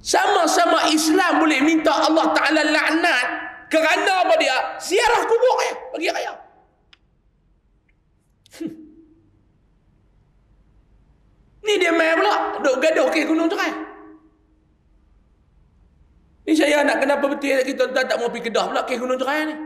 Sama-sama Islam boleh minta Allah Ta'ala laknat kerana apa dia? Ziarah kubur bagi raya. Ni dia main pula duk gaduh ke Gunung Cerai. Ni saya nak kenapa betul kita tak mau pergi Kedah pula ke Gunung Cerai ni.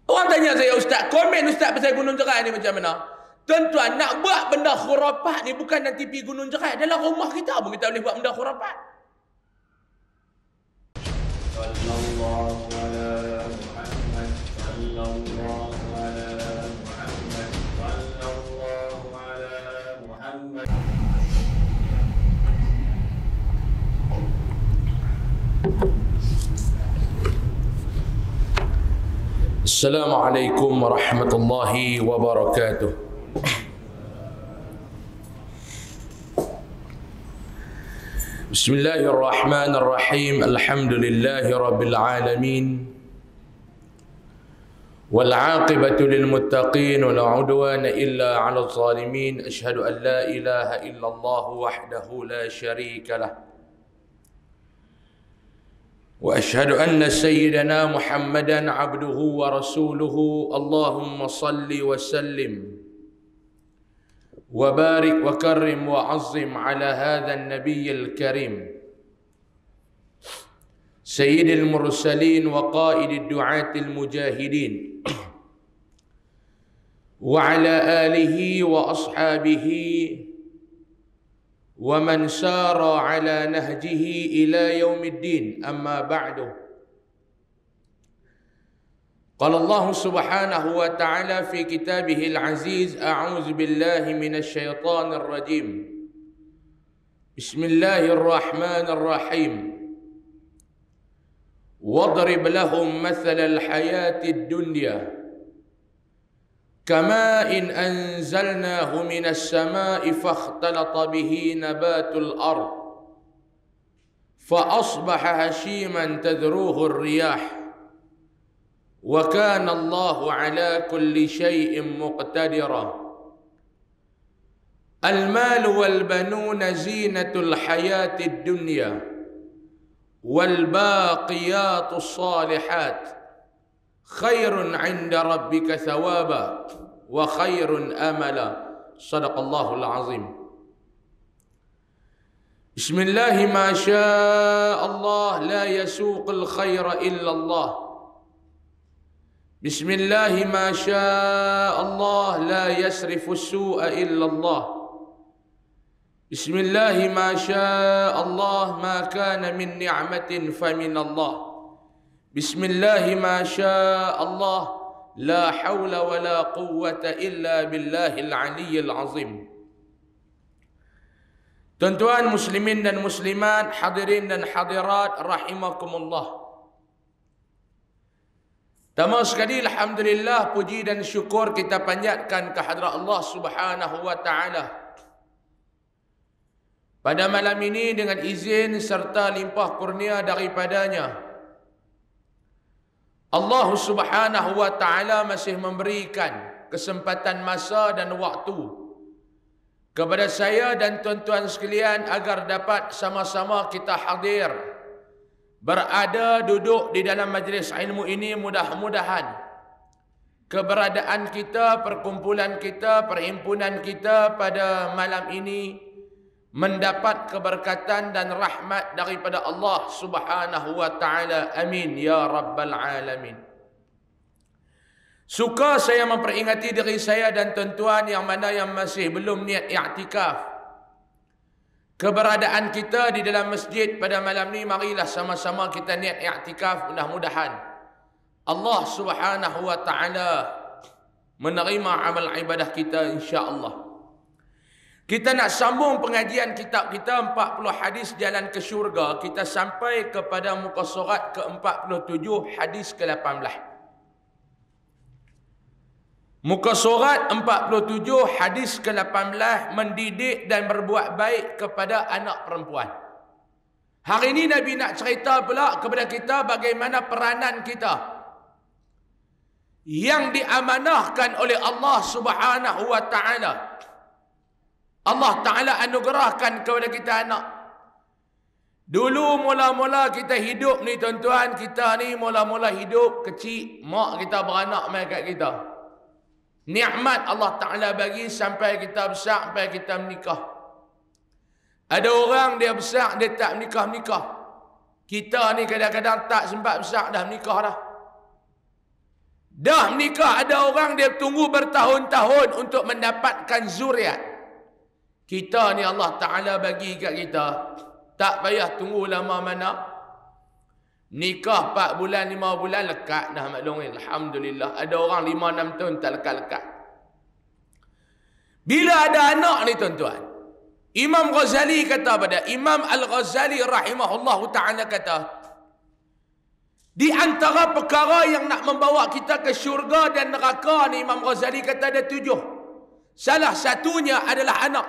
Orang tanya saya, ustaz, komen ustaz pasal Gunung Cerai ni macam mana? Tuan-tuan, nak buat benda khurafat ni bukan nanti pergi Gunung Cerai. Dalam rumah kita pun kita boleh buat benda khurafat. Sallallahu ala Muhammad, sallallahu ala Muhammad, sallallahu ala Muhammad. Assalamualaikum warahmatullahi wabarakatuh. Bismillahirrahmanirrahim. Alhamdulillahi rabbil alamin. Wal 'aqibatu lil muttaqin wa la 'udwana illa 'alal zalimin. Asyhadu an la ilaha illallah wahdahu la syarika lah. وأشهد أن سيدنا محمدا عبده ورسوله اللهم صل وسلم وبارك وكرم وعظم على هذا النبي الكريم سيد المرسلين وقائد الدعاة المجاهدين وعلى آله وأصحابه ومن سار على نهجه إلى يوم الدين. أما بعد، قال الله سبحانه وتعالى في كتابه العزيز: أعوذ بالله من الشيطان الرجيم، بسم الله الرحمن الرحيم، واضرب لهم مثل الحياة الدنيا كماء أنزلناه من السماء فاختلط به نبات الأرض فأصبح هشيما تذروه الرياح وكان الله على كل شيء مقتدرا. المال والبنون زينة الحياة الدنيا والباقيات الصالحات خير عند ربك ثوابا وخير أملا. صدق الله العظيم. بسم الله ما شاء الله لا يسوق الخير إلا الله. بسم الله ما شاء الله لا يسرف السوء إلا الله. بسم الله ما شاء الله ما كان من نعمة فمن الله. بسم الله ما شاء الله لا حول ولا قوة إلا بالله العلي العظيم. Tuan-tuan muslimin dan muslimat, hadirin dan hadirat rahimakumullah. Pertama sekali, alhamdulillah, puji dan syukur kita panjatkan kehadrat Allah Subhanahu wa taala. Pada malam ini dengan izin serta limpah kurnia daripadanya, Allah Subhanahu wa taala masih memberikan kesempatan masa dan waktu kepada saya dan tuan-tuan sekalian agar dapat sama-sama kita hadir, berada duduk di dalam majlis ilmu ini. Mudah-mudahan keberadaan kita, perkumpulan kita, perhimpunan kita pada malam ini mendapat keberkatan dan rahmat daripada Allah Subhanahu wa taala. Amin ya rabbal alamin. Suka saya memperingati diri saya dan tuan-tuan yang mana yang masih belum niat i'tikaf. Keberadaan kita di dalam masjid pada malam ni, marilah sama-sama kita niat i'tikaf. Mudah-mudahan Allah Subhanahu wa taala menerima amal ibadah kita insya-Allah. Kita nak sambung pengajian kitab kita 40 hadis jalan ke syurga. Kita sampai kepada muka surat ke-47 hadis ke-18. Muka surat 47 hadis ke-18, mendidik dan berbuat baik kepada anak perempuan. Hari ini Nabi nak cerita pula kepada kita bagaimana peranan kita yang diamanahkan oleh Allah Subhanahu wa taala. Allah Ta'ala anugerahkan kepada kita anak. Dulu mula-mula kita hidup ni tuan-tuan, kita ni mula-mula hidup kecil, mak kita beranak mai kat kita. Nikmat Allah Ta'ala bagi sampai kita besar, sampai kita menikah. Ada orang dia besar, dia tak menikah-menikah. Kita ni kadang-kadang tak sempat besar dah menikah dah. Dah menikah, ada orang dia tunggu bertahun-tahun untuk mendapatkan zuriat. Kita ni Allah Ta'ala bagi kat kita. Tak payah tunggu lama mana. Nikah 4 bulan, 5 bulan lekat dah maklum. Alhamdulillah. Ada orang 5-6 tahun tak lekat-lekat. Bila ada anak ni tuan-tuan. Imam Ghazali kata pada Imam Al-Ghazali rahimahullah ta'ala kata. Di antara perkara yang nak membawa kita ke syurga dan neraka ni Imam Ghazali kata ada 7. Salah satunya adalah anak.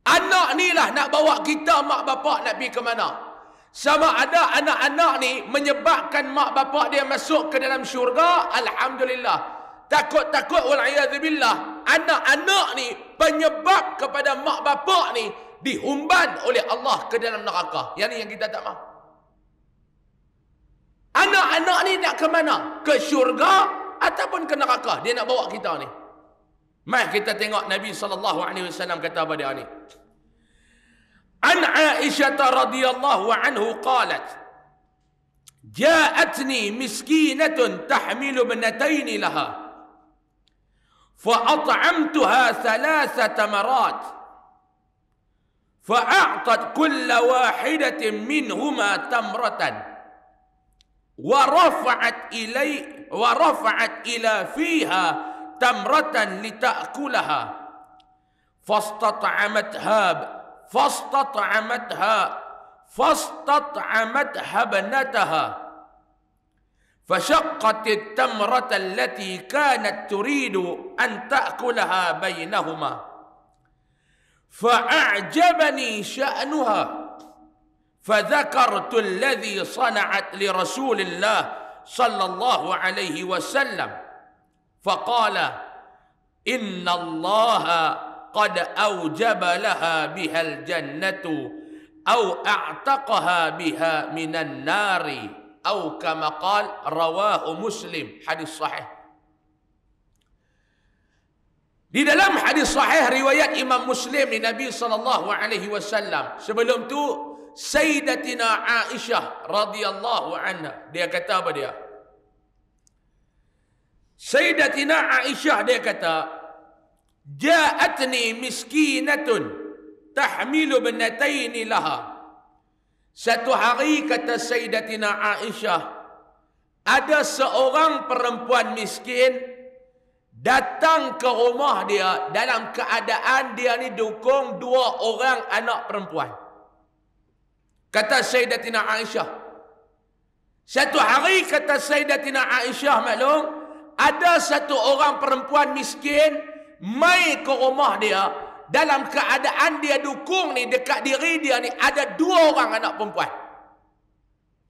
Anak ni lah nak bawa kita mak bapak nak pergi ke mana. Sama ada anak-anak ni menyebabkan mak bapak dia masuk ke dalam syurga, alhamdulillah. Takut-takut wal'iyadzubillah, anak-anak ni penyebab kepada mak bapak ni dihumban oleh Allah ke dalam neraka. Yang ni yang kita tak mahu. Anak-anak ni nak ke mana? Ke syurga ataupun ke neraka? Dia nak bawa kita ni. Mari kita tengok Nabi SAW kata pada ni. An Aisyah radhiyallahu anhu qalat, ja'atni miskinatun tahmilu ibnatayn laha fa at'amtuha 3 tamarat fa a'tat kull wahidatin minhuma tamratan wa rafa'at ila fiha tamratan lita'kulaha فاستطعمتها ابنتها فشقت التمرة التي كانت تريد أن تأكلها بينهما فأعجبني شأنها فذكرت الذي صنعت لرسول الله صلى الله عليه وسلم فقال إن الله قد أوجب لها بها الجنة أو أعتقها بها من النار أو كما قال رواه مسلم. Hadis sahih. Di dalam hadis sahih riwayat Imam Muslim di Nabi SAW. Sebelum tu Sayyidatina Aisyah radhiyallahu anha, dia kata apa dia? Sayyidatina Aisyah dia kata, ja'atni miskinatun tahmilu ibnatayn laha. Satu hari kata Sayyidatina Aisyah, ada seorang perempuan miskin datang ke rumah dia dalam keadaan dia ni dukung 2 orang anak perempuan. Kata Sayyidatina Aisyah, satu hari kata Sayyidatina Aisyah maklum, ada satu orang perempuan miskin mai ke rumah dia dalam keadaan dia dukung ni dekat diri dia ni ada 2 orang anak perempuan.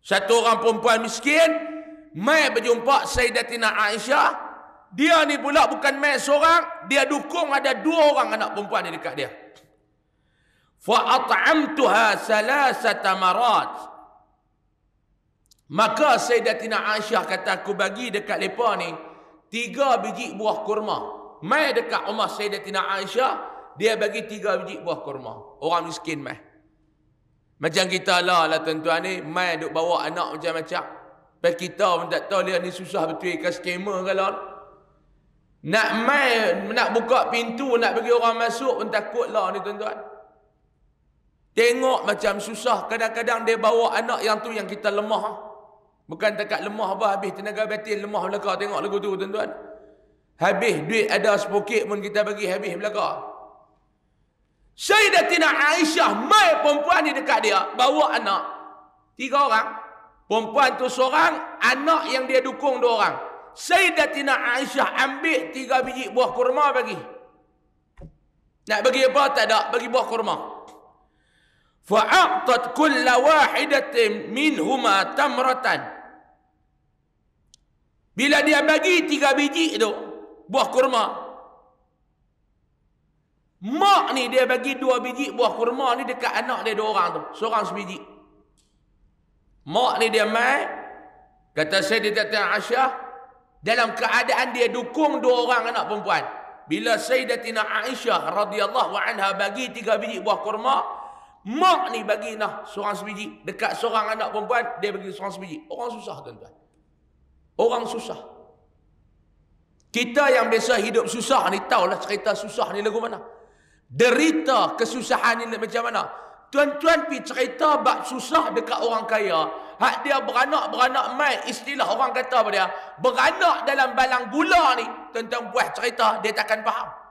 Satu orang perempuan miskin mai berjumpa Sayyidatina Aisyah, dia ni pula bukan mai seorang, dia dukung ada 2 orang anak perempuan ni dekat dia. Fa at'amtuha 3 tamarat. Maka Sayyidatina Aisyah kata, aku bagi dekat mereka ni 3 biji buah kurma. Mai dekat rumah Sayyidatina Aisyah, dia bagi 3 biji buah kurma. Orang miskin mai. Macam kita lah tuan-tuan ni, mai duk bawa anak macam-macam. Tapi kita pun tak tahu dia ni susah betul ke skamer ke lah. Nak mai, nak buka pintu, nak bagi orang masuk pun takut lah ni tuan-tuan. Tengok macam susah. Kadang-kadang dia bawa anak yang tu yang kita lemah. Bukan dekat lemah apa, habis tenaga batin lemah belaka. Tengok lagu tu tuan-tuan. Habis duit ada sepokit pun kita bagi habis belaka. Sayyidatina Aisyah mai perempuan ni dekat dia, bawa anak 3 orang. Perempuan tu seorang, anak yang dia dukung 2 orang. Sayyidatina Aisyah ambil 3 biji buah kurma bagi. Nak bagi apa? Tak ada, bagi buah kurma. Fa'aqtat kulla wahidatin minhuma tamratan. Bila dia bagi 3 biji tu buah kurma, Mak ni dia bagi 2 biji buah kurma ni dekat anak dia 2 orang tu. Seorang sebiji. Mak ni dia mai. Kata Sayyidatina Aisyah. Dalam keadaan dia dukung 2 orang anak perempuan. Bila Sayyidatina Aisyah radhiyallahu anha bagi 3 biji buah kurma. Mak ni bagi seorang sebiji. Dekat seorang anak perempuan, dia bagi seorang sebiji. Orang susah tuan-tuan. Orang susah. Kita yang biasa hidup susah ni, tahulah cerita susah ni lagu mana. Derita kesusahan ni macam mana. Tuan-tuan pergi cerita bab susah dekat orang kaya. Hak dia beranak mai, istilah orang kata apa dia. Beranak dalam balang gula ni. Tuan-tuan buat cerita, dia takkan faham.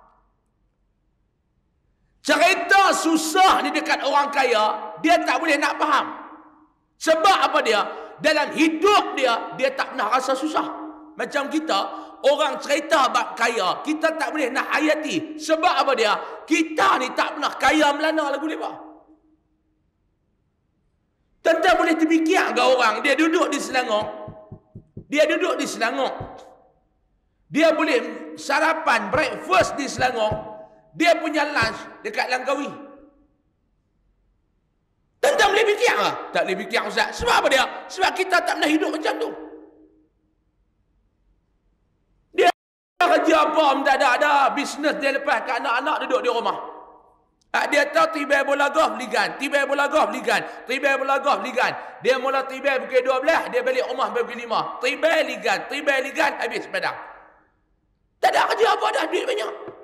Cerita susah ni dekat orang kaya, dia tak boleh nak faham. Sebab apa dia? Dalam hidup dia tak pernah rasa susah. Macam kita, orang cerita bab kaya, kita tak boleh nak hayati. Sebab apa dia? Kita ni tak pernah kaya melana lagu dia. Tuan-tuan boleh terfikir ke orang, dia duduk di Selangor. Dia boleh sarapan, breakfast di Selangor. Dia punya lunch dekat Langkawi. Tuan-tuan boleh fikir ke? Tak boleh fikir, Ustaz. Sebab apa dia? Sebab kita tak pernah hidup macam tu. Dia kerja apa pun tak ada. Bisnes dia lepas ke anak-anak duduk di rumah. Dia tahu tibai bola golf ligan. Dia mula tibai pukul 12. Dia balik rumah pukul 5. Tibai ligan. Habis padang. Tak ada kerja apa dah. Duit banyak.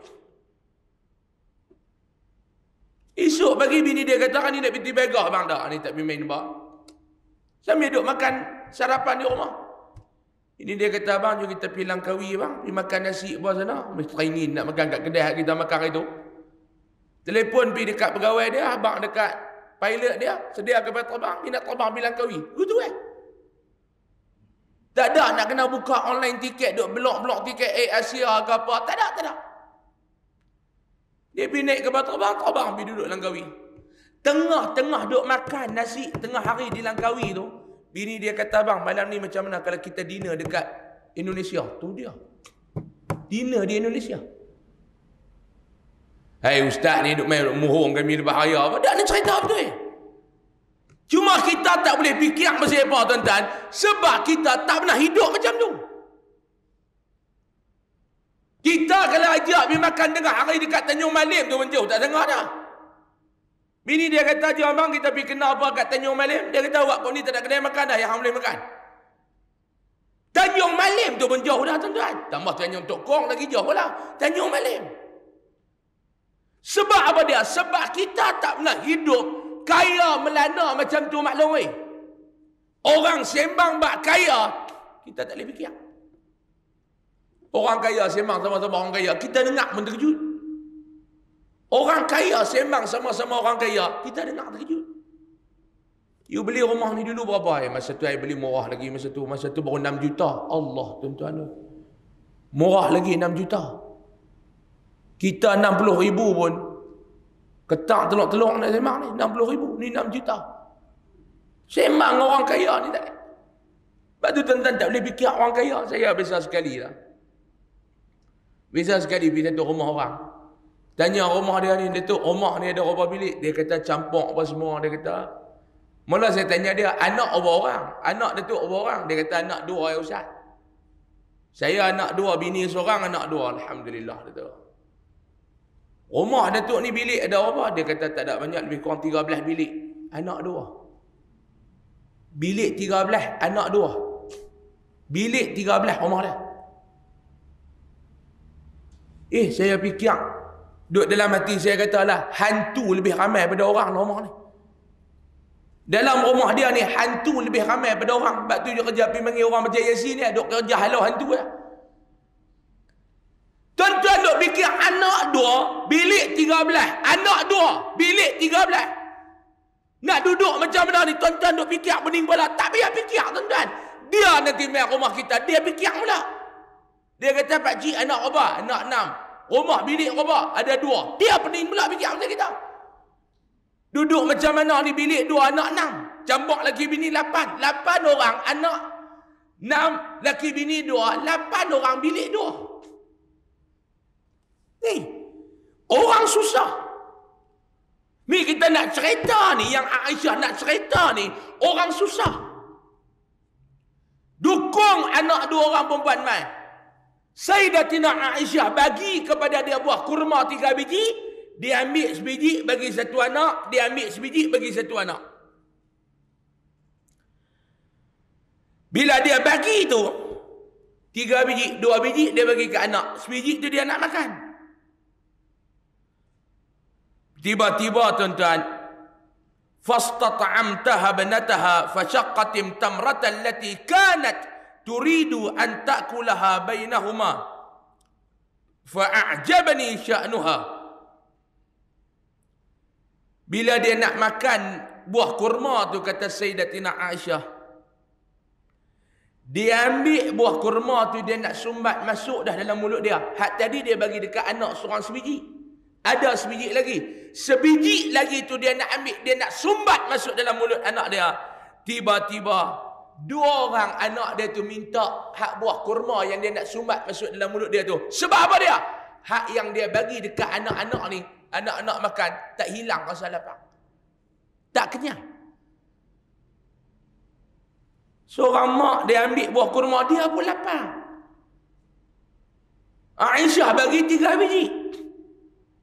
Esok pagi bini dia kata, ni nak pergi begah bang dah. Ni tak pergi main bang. Sambil duduk makan sarapan di rumah. Ini dia kata, bang, jom kita pergi Langkawi bang. Pergi makan nasi bawah sana. Mesti training nak makan kat kedai kita makan itu. Telefon pergi dekat pegawai dia, abang dekat pilot dia. Sedia ke terbang. Dia nak terbang pergi Langkawi. Gitu Tak ada nak kena buka online tiket, duk blok tiket Asia ke apa. Tak ada. Dia pergi naik kapal terbang pergi duduk Langkawi. Tengah-tengah duk makan nasi tengah hari di Langkawi tu, bini dia kata, bang, malam ni macam mana kalau kita dinner dekat Indonesia? Tu dia. Dinner di Indonesia. Hai ustaz ni duk main muhung kami bahaya apa? Tak nak cerita betul. Cuma kita tak boleh fikir pasal apa tuan-tuan, sebab kita tak pernah hidup macam tu. Kita kalau ajak pergi makan tengah hari dekat Tanjung Malim tu menjauh, tak dengar dah. Bini dia kata, jom bang kita pergi kenal apa kat Tanjung Malim. Dia kata, awak pun ni tak ada kedai makan dah yang boleh makan. Tanjung Malim tu menjauh dah tuan-tuan. Tambah Tanjung Tok Kong lagi jauh lah. Tanjung Malim. Sebab apa dia? Sebab kita tak pernah hidup kaya melana macam tu maklum weh. Orang sembang bak kaya, kita tak boleh fikir. Orang kaya sembang sama-sama orang kaya, kita dengar pun terkejut. Orang kaya sembang sama-sama orang kaya, kita dengar terkejut. You beli rumah ni dulu berapa? Masa tu saya beli murah lagi masa tu baru 6 juta. Allah tuan-tuan. Murah lagi 6 juta. Kita 60 ribu pun ketak telur-telur nak sembang ni 60 ribu, ni 6 juta. Sembang orang kaya ni tak. Sebab tu tuan-tuan tak boleh fikir orang kaya. Saya biasa sekali lah. Biasa sekali pergi satu rumah orang. Tanya rumah dia ni, Datuk, rumah ni ada berapa bilik? Dia kata campur apa semua. Dia kata, mula saya tanya dia, anak berapa orang? Anak Datuk berapa orang? Dia kata, anak 2 ya Ustaz. Saya anak 2, bini seorang, anak 2. Alhamdulillah, Datuk. Rumah Datuk ni bilik ada berapa? Dia kata tak ada banyak, lebih kurang 13 bilik. Anak 2. Bilik 13, anak 2. Bilik 13 rumah dia. Saya fikir, duduk dalam hati saya katalah, hantu lebih ramai pada orang rumah ni. Dalam rumah dia ni, hantu lebih ramai pada orang. Sebab tu dia kerja pergi panggil orang macam Yasin ni, duduk kerja halau hantu lah. Tuan-tuan duk fikir anak 2, bilik 13. Anak 2, bilik 13. Nak duduk macam mana ni, tuan-tuan duk fikir pening bola. Tak payah fikir tuan-tuan. Dia nanti main rumah kita, dia fikir pula. Dia kata, Pak Cik anak berapa? Anak 6. Rumah bilik berapa? Ada 2. Dia pening pula fikir macam kita. Duduk macam mana ni, bilik 2, anak 6. Campur laki bini 8. 8 orang, anak 6. Laki bini 2, 8 orang, bilik 2. Ni. Orang susah. Ni kita nak cerita ni, yang Aisyah nak cerita ni, orang susah. Dukung anak 2 orang perempuan mai. Sayyidatina Aisyah bagi kepada dia buah kurma 3 biji, dia ambil sebiji bagi 1 anak, dia ambil sebiji bagi 1 anak. Bila dia bagi tu 3 biji, 2 biji dia bagi ke anak, sebiji tu dia nak makan. Tiba-tiba tuan-tuan, fastat'amtaha banataha fashaqqatim tamratan allati kanat turidu an ta'kulaha bainahuma fa'ajabani sya'nuha. Bila dia nak makan buah kurma tu, kata Sayyidatina Aisyah, dia ambil buah kurma tu, dia nak sumbat masuk dah dalam mulut dia. Hak tadi dia bagi dekat anak seorang sebiji. Ada sebiji lagi. Sebiji lagi tu dia nak ambil, dia nak sumbat masuk dalam mulut anak dia. Tiba-tiba 2 orang anak dia tu minta hak buah kurma yang dia nak sumbat masuk dalam mulut dia tu. Sebab apa dia? Hak yang dia bagi dekat anak-anak ni, anak-anak makan, tak hilang rasa lapar. Tak kenyang. Seorang mak dia ambil buah kurma, dia pun lapar. Aisyah bagi 3 biji.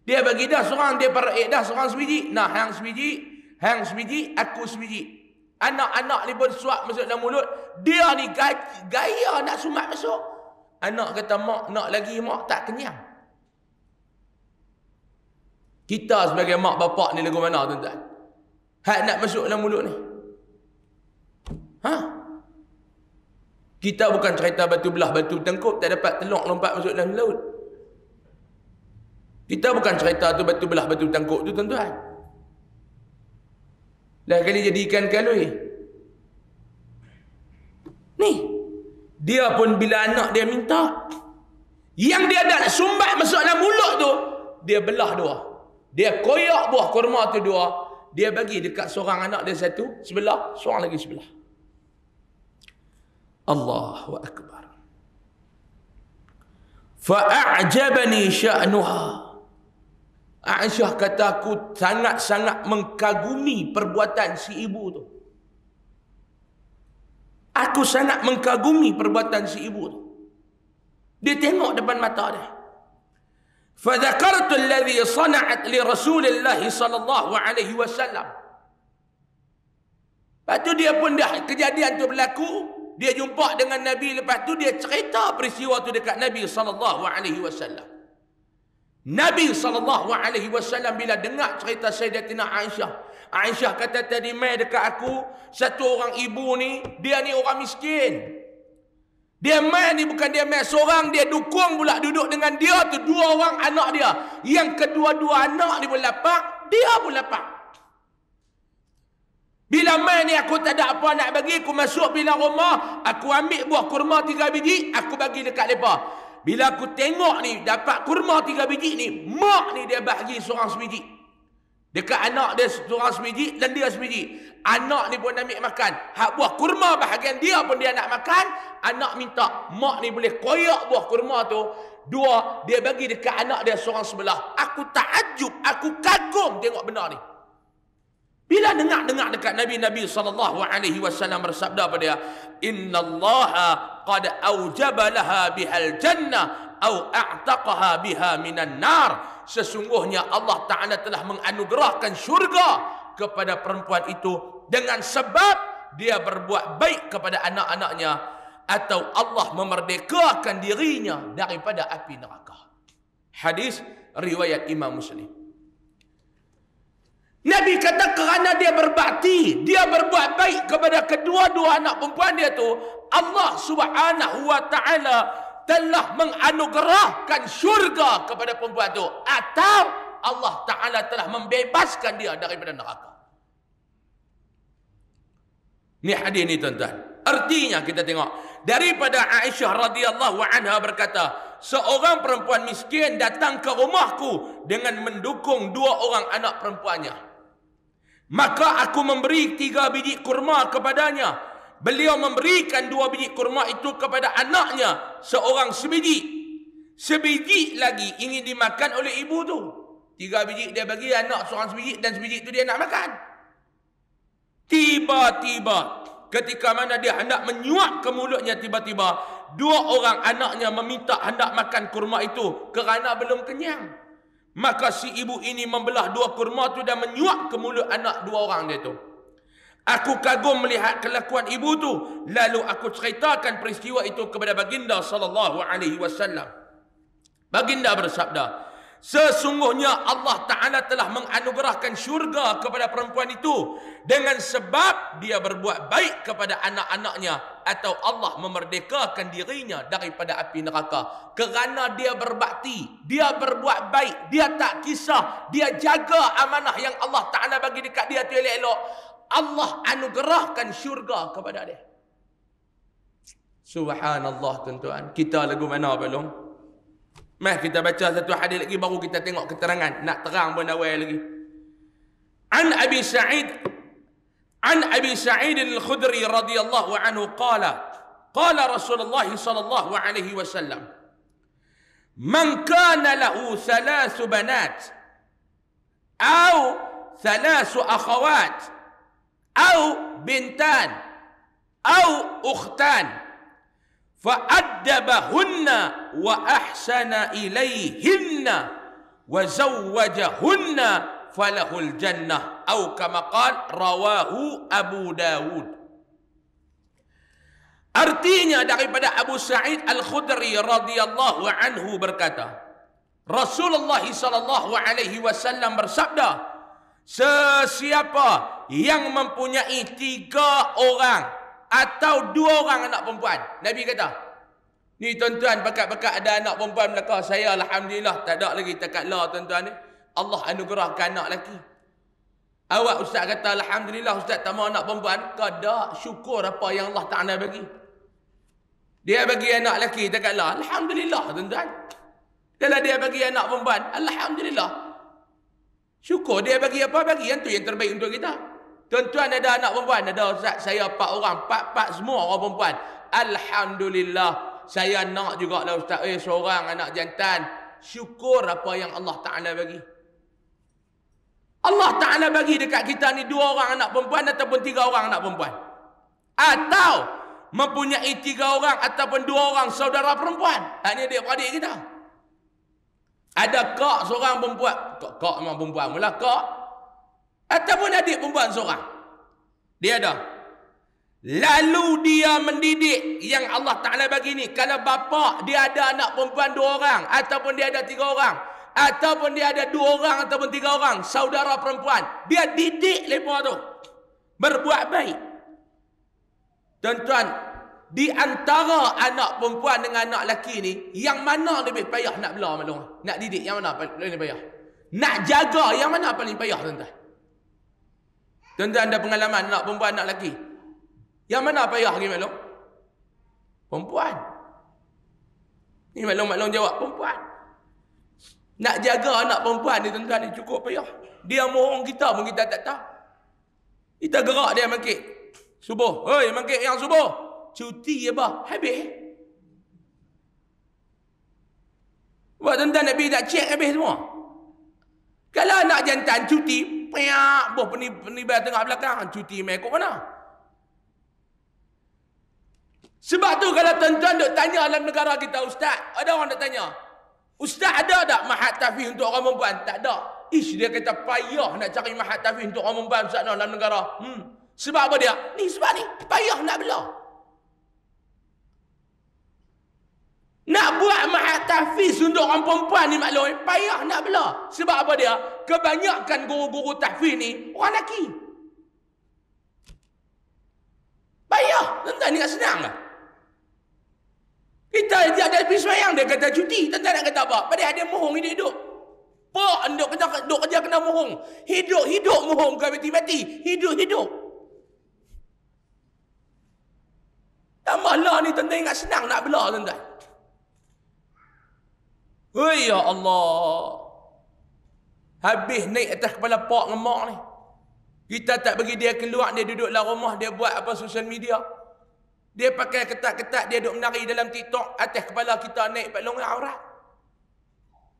Dia bagi dah seorang, dia perek dah seorang sebiji. Nah, hang sebiji, aku sebiji. Anak-anak ni pun suap masuk dalam mulut. Dia ni gaya nak sumat masuk. Anak kata, mak nak lagi, mak tak kenyang. Kita sebagai mak bapak ni lagu mana tuan-tuan? Hak nak masuk dalam mulut ni. Ha? Kita bukan cerita batu belah batu tengkup, tak dapat telur lompat masuk dalam laut. Kita bukan cerita tu batu belah batu tangkuk tu tuan-tuan. Lah kali jadi ikan kalui. Ni, dia pun bila anak dia minta, yang dia dah nak sumbat masuk dalam mulut tu, dia belah 2. Dia koyak buah kurma tu 2, dia bagi dekat seorang anak dia 1 sebelah, seorang lagi sebelah. Allahu Akbar. Fa'ajabani sya'nuha. Aisyah kata, aku sangat-sangat mengkagumi perbuatan si ibu tu. Aku sangat mengkagumi perbuatan si ibu tu. Dia tengok depan mata dia. Fadzakartu alladhi sana'at li Rasulillah sallallahu alaihi wasallam. Lepas tu dia pun dah kejadian tu berlaku, dia jumpa dengan Nabi, lepas tu dia cerita peristiwa tu dekat Nabi sallallahu alaihi wasallam. Nabi SAW bila dengar cerita Sayyidatina Aisyah, Aisyah kata, tadi mai dekat aku satu orang ibu ni, dia ni orang miskin. Dia mai ni bukan dia mai seorang, dia dukung pula duduk dengan dia tu 2 orang anak dia. Yang kedua-dua anak ni pun lapar, dia pun lapar. Bila mai ni aku tak ada apa nak bagi, aku masuk bilang rumah, aku ambil buah kurma 3 biji, aku bagi dekat mereka. Bila aku tengok ni, dapat kurma 3 biji ni, mak ni dia bagi seorang sebiji. Dekat anak dia seorang sebiji dan dia sebiji. Anak ni pun ambil makan. Hak buah kurma bahagian dia pun dia nak makan. Anak minta, mak ni boleh koyak buah kurma tu 2, dia bagi dekat anak dia seorang sebelah. Aku takjub, aku kagum tengok benda ni. Bila dengar dekat Nabi SAW bersabda pada dia, innallaha qad aujaba laha bihal jannah au a'taqaha biha minan nar. Sesungguhnya Allah Ta'ala telah menganugerahkan syurga kepada perempuan itu dengan sebab dia berbuat baik kepada anak-anaknya, atau Allah memerdekakan dirinya daripada api neraka. Hadis riwayat Imam Muslim. Nabi kata kerana dia berbakti, dia berbuat baik kepada kedua-dua anak perempuan dia tu, Allah Subhanahu wa Ta'ala telah menganugerahkan syurga kepada perempuan tu, atau Allah Ta'ala telah membebaskan dia daripada neraka. Ni hadis ni tuan-tuan. Artinya kita tengok daripada Aisyah radhiyallahu anha berkata, seorang perempuan miskin datang ke rumahku dengan mendukung 2 orang anak perempuannya. Maka aku memberi 3 biji kurma kepadanya. Beliau memberikan 2 biji kurma itu kepada anaknya, seorang sebiji. Sebiji lagi ingin dimakan oleh ibu tu. 3 biji dia bagi anak seorang sebiji, dan sebiji itu dia nak makan. Tiba-tiba ketika mana dia hendak menyuap ke mulutnya, tiba-tiba 2 orang anaknya meminta hendak makan kurma itu kerana belum kenyang. Maka si ibu ini membelah 2 kurma itu dan menyuap ke mulut anak 2 orang dia tu. Aku kagum melihat kelakuan ibu tu. Lalu aku ceritakan peristiwa itu kepada baginda sallallahu alaihi wasallam. Baginda bersabda, sesungguhnya Allah Ta'ala telah menganugerahkan syurga kepada perempuan itu dengan sebab dia berbuat baik kepada anak-anaknya, atau Allah memerdekakan dirinya daripada api neraka. Kerana dia berbakti, dia berbuat baik, dia tak kisah, dia jaga amanah yang Allah Ta'ala bagi dekat dia tu elok-elok, Allah anugerahkan syurga kepada dia. Subhanallah tuan-tuan. Kita lagu mana belum? Mari kita baca satu hadis lagi baru kita tengok keterangan. Nak terang pun awal lagi. An Abi Sa'id al-Khudri radhiyallahu anhu qala Rasulullah sallallahu alaihi wasallam, man kana lahu 3 banat aw 3 akhawat aw bintan aw ukhtan fa'addabahunna wa ahsana ilayhinna wa zawwajahunna falahul jannah, atau kama qala rawahu Abu Dawud. Artinya daripada Abu Sa'id Al-Khudri radhiyallahu anhu berkata, Rasulullah sallallahu alaihi wasallam bersabda, sesiapa yang mempunyai 3 orang atau 2 orang anak perempuan. Nabi kata, ni tuan-tuan, bakat-bakat ada anak perempuan belakang saya, alhamdulillah, tak ada lagi takat lah tuan-tuan ni. Allah anugerahkan anak lelaki. Awak ustaz kata, alhamdulillah ustaz tak mahu anak perempuan. Kada, syukur apa yang Allah Ta'ala bagi. Dia bagi anak lelaki, takat lah, alhamdulillah tuan-tuan. Kalau dia bagi anak perempuan, alhamdulillah. Syukur dia bagi apa bagi, yang tu yang terbaik untuk kita. Tuan-tuan ada anak perempuan, ada ustaz saya 4 orang, 4 semua orang perempuan. Alhamdulillah, saya nak juga lah ustaz, seorang anak jantan. Syukur apa yang Allah Ta'ala bagi. Allah Ta'ala bagi dekat kita ni 2 orang anak perempuan ataupun 3 orang anak perempuan. Atau mempunyai 3 orang ataupun 2 orang saudara perempuan. Ini adik-adik kita. Ada kak seorang perempuan. Kak memang perempuan mula kak. Ataupun adik perempuan seorang. Dia ada. Lalu dia mendidik yang Allah Ta'ala bagi ni. Kalau bapa dia ada anak perempuan 2 orang. Ataupun dia ada 3 orang. Ataupun dia ada 2 orang ataupun 3 orang. Saudara perempuan. Dia didik mereka tu. Berbuat baik. Tuan-tuan. Di antara anak perempuan dengan anak lelaki ni, yang mana lebih payah nak bela maklum? Nak didik yang mana paling payah? Nak jaga yang mana paling payah tuan-tuan? Tuan-tuan ada pengalaman anak perempuan, anak lelaki? Yang mana payah lagi maklum? Perempuan. Ni maklum jawab perempuan. Nak jaga anak perempuan ni tuan-tuan ni cukup payah. Dia mohon kita pun kita tak tahu. Kita gerak dia mangkit. Subuh. Hoi mangkit yang subuh. Cuti apa? Habis. Buat tuan-tuan Nabi tak cek habis semua. Kalau anak jantan cuti, piak, boh penibai tengah belakang, cuti mai kok mana? Sebab tu kalau tuan-tuan duk tanya dalam negara kita, ustaz, ada orang nak tanya, ustaz ada tak mahat tahfiz untuk orang perempuan? Tak ada. Ish, dia kata payah nak cari mahat tahfiz untuk orang perempuan ustaz dalam negara. Sebab apa dia? Ni sebab ni payah nak bela. Nak buat mahat tahfiz untuk orang perempuan ni maklum, payah nak bela. Sebab apa dia? Kebanyakan guru-guru tahfiz ni orang lelaki. Payah. Tuan-tuan ni tak senang lah. Kita ada pergi semayang, dia kata cuti. Tuan-tuan nak kata apa? Padahal dia mohong hidup-hidup. Pak, duk kerja kena mohong. Hidup-hidup mohong, bukan mati-mati. Hidup-hidup. Tambahlah ni tuan-tuan ingat senang nak bela tuan-tuan. Hei ya Allah. Habis naik atas kepala pak dengan mak ni. Kita tak bagi dia keluar, dia duduk dalam rumah, dia buat apa sosial media. Dia pakai ketat-ketat, dia duduk menari dalam TikTok, atas kepala kita naik balong aurat.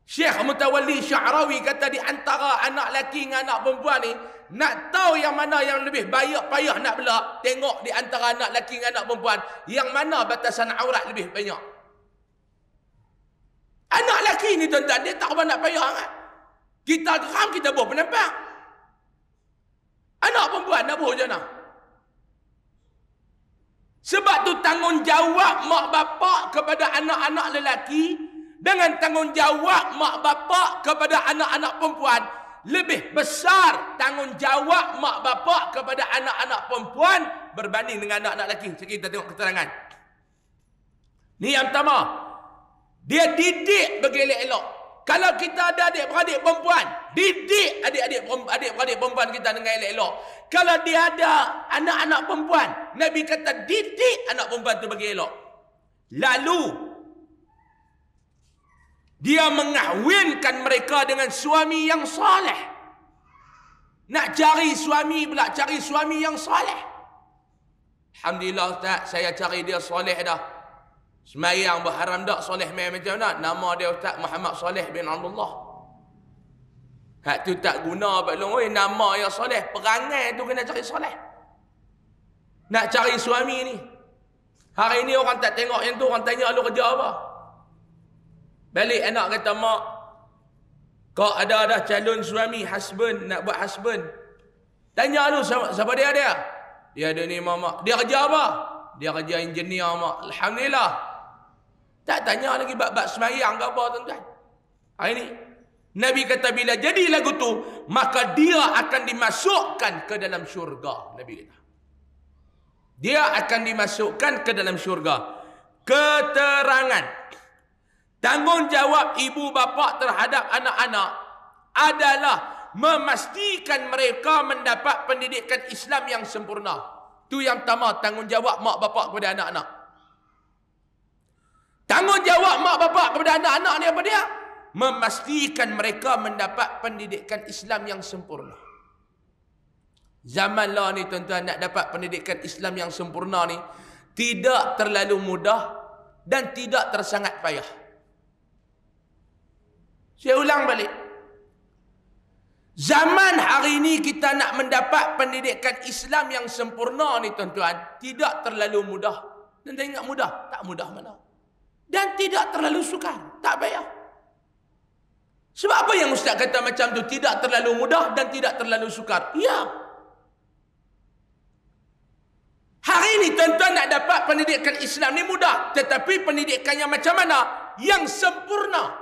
Syekh Mutawalli Sya'rawi kata di antara anak lelaki dengan anak perempuan ni, nak tahu yang mana yang lebih payah nak bela, tengok di antara anak lelaki dengan anak perempuan, yang mana batasan aurat lebih banyak. Anak lelaki ni tuan-tuan, dia tak apa nak payah kan? Kita geram, kita buat penampak. Anak perempuan nak buat macam mana? Sebab tu tanggungjawab mak bapak kepada anak-anak lelaki dengan tanggungjawab mak bapak kepada anak-anak perempuan lebih besar tanggungjawab mak bapak kepada anak-anak perempuan berbanding dengan anak-anak lelaki. Kita tengok keterangan. Ni yang pertama. Dia didik bagi elok-elok. Kalau kita ada adik-beradik perempuan, didik adik-beradik perempuan kita dengan elok-elok. Kalau dia ada anak-anak perempuan, Nabi kata didik anak perempuan tu bagi elok. Lalu dia mengahwinkan mereka dengan suami yang soleh. Nak cari suami pula, cari suami yang soleh. Alhamdulillah Ustaz, saya cari dia soleh dah. Semayang berharam tak soleh macam mana? Nama dia Ustaz Muhammad Soleh bin Abdullah. Hak tu tak guna belum. Oi, nama yang soleh, perangai tu kena cari soleh. Nak cari suami ni. Hari ni orang tak tengok yang tu, orang tanya lu kerja apa? Balik anak kata, mak, kau ada dah calon suami, husband, nak buat husband. Tanya lu siapa dia? Dia ada ni mak. Dia kerja apa? Dia kerja engineer mak. Alhamdulillah. Tak tanya lagi bab semayang ke apa tuan-tuan. Hari ni Nabi kata bila jadi lagu tu, maka dia akan dimasukkan ke dalam syurga. Nabi kata dia akan dimasukkan ke dalam syurga. Keterangan tanggungjawab ibu bapa terhadap anak-anak adalah memastikan mereka mendapat pendidikan Islam yang sempurna. Tu yang pertama, tanggungjawab mak bapak kepada anak-anak. Tanggungjawab mak bapak kepada anak-anak ni apa dia? Memastikan mereka mendapat pendidikan Islam yang sempurna. Zaman lah ni tuan-tuan, nak dapat pendidikan Islam yang sempurna ni tidak terlalu mudah dan tidak tersangat payah. Saya ulang balik. Zaman hari ini kita nak mendapat pendidikan Islam yang sempurna ni tuan-tuan, tidak terlalu mudah. Dan tak ingat mudah? Tak mudah mana. Dan tidak terlalu sukar. Tak payah. Sebab apa yang Ustaz kata macam tu? Tidak terlalu mudah dan tidak terlalu sukar. Ya. Hari ini tuan-tuan nak dapat pendidikan Islam ni mudah. Tetapi pendidikannya macam mana? Yang sempurna.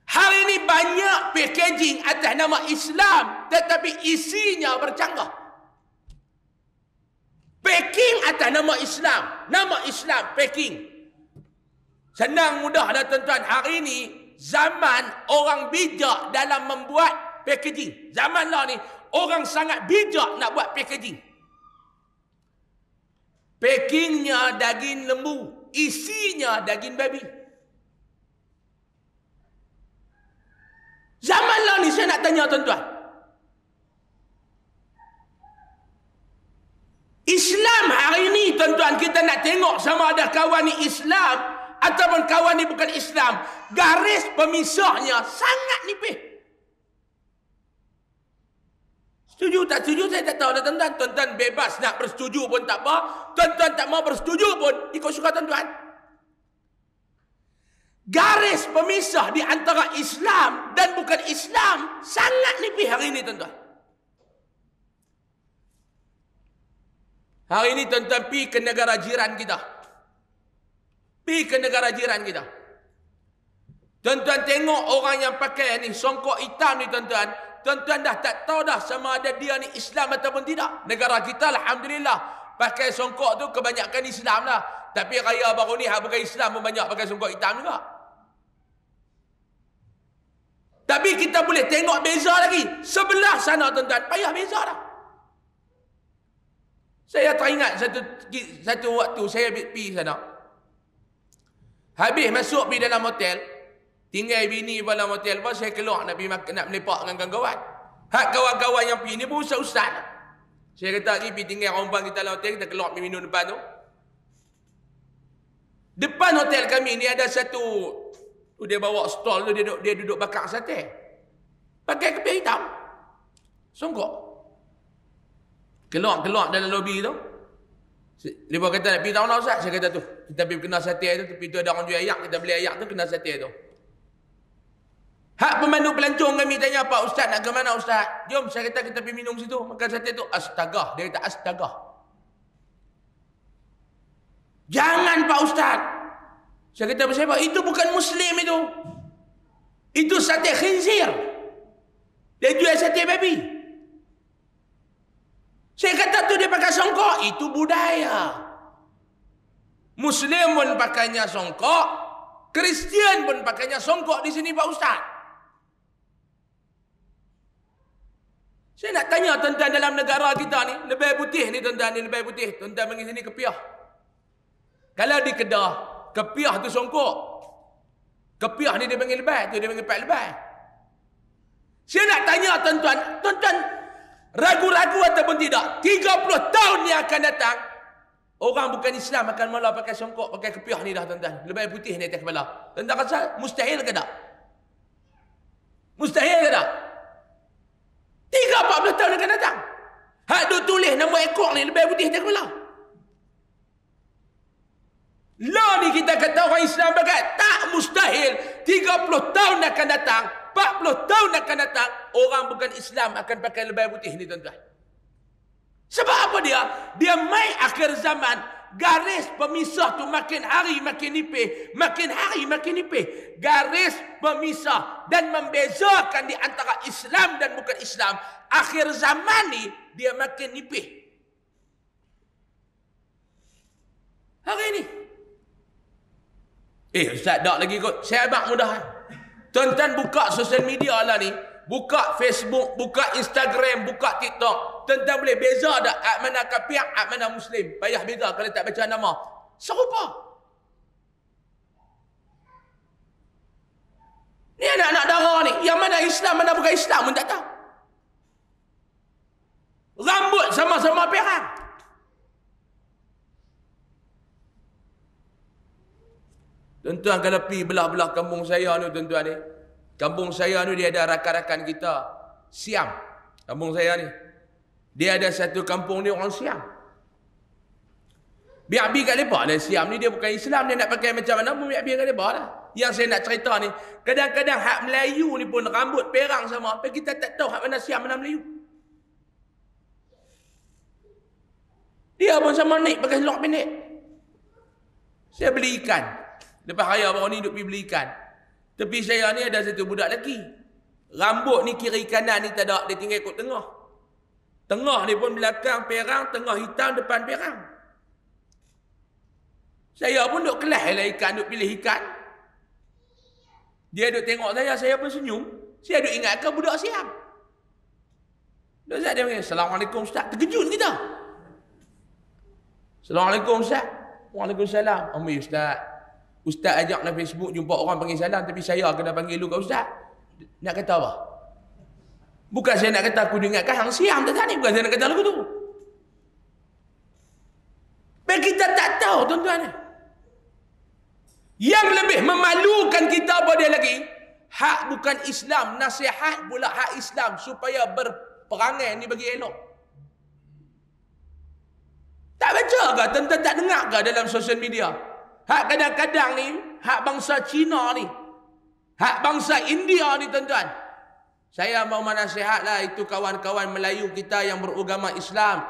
Hari ini banyak packaging atas nama Islam, tetapi isinya bercanggah. Packing atas nama Islam packing. Senang mudah dah tuan-tuan. Hari ini zaman orang bijak dalam membuat packaging. Zaman lah ni orang sangat bijak nak buat packaging. Packingnya daging lembu, isinya daging babi. Zaman lah ni saya nak tanya tuan-tuan. Islam hari ni tuan-tuan, kita nak tengok sama ada kawan ni Islam ataupun kawan ni bukan Islam. Garis pemisahnya sangat nipis. Setuju tak setuju saya tak tahu dah tuan-tuan. Tuan-tuan bebas nak bersetuju pun tak apa. Tuan-tuan tak mau bersetuju pun ikut suka tuan-tuan. Garis pemisah di antara Islam dan bukan Islam sangat nipis hari ini tuan-tuan. Hari ini tuan-tuan pergi ke negara jiran kita. Pergi ke negara jiran kita. Tuan-tuan tengok orang yang pakai ni songkok hitam ni tuan-tuan. Tuan-tuan dah tak tahu dah sama ada dia ni Islam ataupun tidak. Negara kita alhamdulillah pakai songkok tu kebanyakan Islam lah. Tapi raya baru ni hak bukan Islam pun banyak pakai songkok hitam juga. Tapi kita boleh tengok beza lagi. Sebelah sana tuan-tuan, payah beza dah. Saya teringat satu waktu saya pergi sana. Habis masuk pergi dalam hotel. Tinggal bini dalam hotel pun saya keluar nak pergi makan, nak melepak dengan kawan-kawan. Hak kawan-kawan yang pergi ni pun ustaz-ustaz. Saya kata lagi pergi tinggal orang kita dalam hotel, kita keluar pergi minum depan tu. Depan hotel kami ni ada satu, dia bawa stol tu, dia duduk bakar sate. Pakai kepia hitam. Songkok. Keluar dalam lobi tu. Dia kata nak pergi tahu Ustaz. Saya kata tu, kita pergi kena sate tu, tepi tu ada orang jual ayak, kita beli ayak tu, kena sate tu. Hak pemandu pelancong kami tanya, Pak Ustaz nak ke mana Ustaz? Jom, saya kata kita pergi minum situ, makan sate tu. Astaga, dia kata astaga. Jangan Pak Ustaz. Saya kata apa? Itu bukan Muslim itu. Itu sate khinzir. Dia jual sate babi. Saya kata tu dia pakai songkok. Itu budaya. Muslim pun pakainya songkok. Kristian pun pakainya songkok di sini Pak Ustaz. Saya nak tanya tuan-tuan dalam negara kita ni. Lebih putih ni tuan-tuan ni. Lebih putih. Tuan-tuan panggil sini kepiah. Kalau di Kedah, kepiah tu songkok. Kepiah ni dia panggil lebay. Tu dia panggil pak lebay. Saya nak tanya tuan-tuan. Tuan-tuan ragu-ragu ataupun tidak. 30 tahun yang akan datang. Orang bukan Islam akan mula pakai songkok, pakai kepiah ni dah tuan-tuan. Lebay putih ni atas kepala. Tuan-tuan rasa mustahil ke tak? Mustahil ke tak? 30-40 tahun akan datang. Hak duk tulis nama ekor ni lebih putih atas kepala. Lah ni kita kata orang Islam pakai. Tak mustahil. 30 tahun akan datang. 40 tahun akan datang. Orang bukan Islam akan pakai lebih putih ni tuan-tuan. Sebab apa dia? Dia mai akhir zaman. Garis pemisah tu makin hari makin nipis. Makin hari makin nipis. Garis pemisah dan membezakan di antara Islam dan bukan Islam. Akhir zaman ni dia makin nipis. Hari ni. Ustaz tak lagi kot. Saya abang mudah. Tuan-tuan buka sosial media lah ni. Buka Facebook, buka Instagram, buka TikTok. Tuan-tuan boleh beza tak hak mana kafir, hak mana Muslim. Payah beza kalau tak baca nama. Serupa. Ni anak-anak darah ni. Yang mana Islam, mana bukan Islam pun tak tahu. Rambut sama-sama perang. Tuan-tuan kalau pergi belah-belah kampung saya ni tuan-tuan ni. Kampung saya ni dia ada rakan-rakan kita. Siam. Kampung saya ni. Dia ada satu kampung ni orang Siam. Biar-biar kat mereka lah. Siam ni dia bukan Islam. Dia nak pakai macam mana pun biar-biar kat mereka lah. Yang saya nak cerita ni. Kadang-kadang hak Melayu ni pun rambut perang sama. Tapi kita tak tahu hak mana Siam mana Melayu. Dia pun sama naik pakai selok pendek. Saya beli ikan. Lepas raya baru ni duduk pergi beli ikan. Tepi saya ni ada satu budak lelaki. Rambut ni kiri kanan ni tak ada. Dia tinggal ikut tengah. Tengah ni pun belakang perang. Tengah hitam depan perang. Saya pun duduk kelas lah ikan. Duduk pilih ikan. Dia duduk tengok saya pun senyum. Saya duduk ingatkan budak Siam. Dia panggil, Assalamualaikum Ustaz. Terkejut kita. Assalamualaikum Ustaz. Waalaikumsalam. Ambil Ustaz. Ustaz ajak dalam Facebook jumpa orang panggil salam. Tapi saya kena panggil lu kat Ustaz. Nak kata apa? Bukan saya nak kata aku dengarkan hang Siam tak ni. Bukan saya nak kata lagu tu. Tapi kita tak tahu tuan-tuan. Yang lebih memalukan kita apa dia lagi? Hak bukan Islam. Nasihat pula hak Islam. Supaya berperangai ni bagi elok. Tak baca ke? Tuan-tuan tak dengar ke dalam sosial media? Hak kadang-kadang ni, hak bangsa Cina ni, hak bangsa India ni tuan-tuan. Saya mau menasihatlah itu kawan-kawan Melayu kita yang beragama Islam.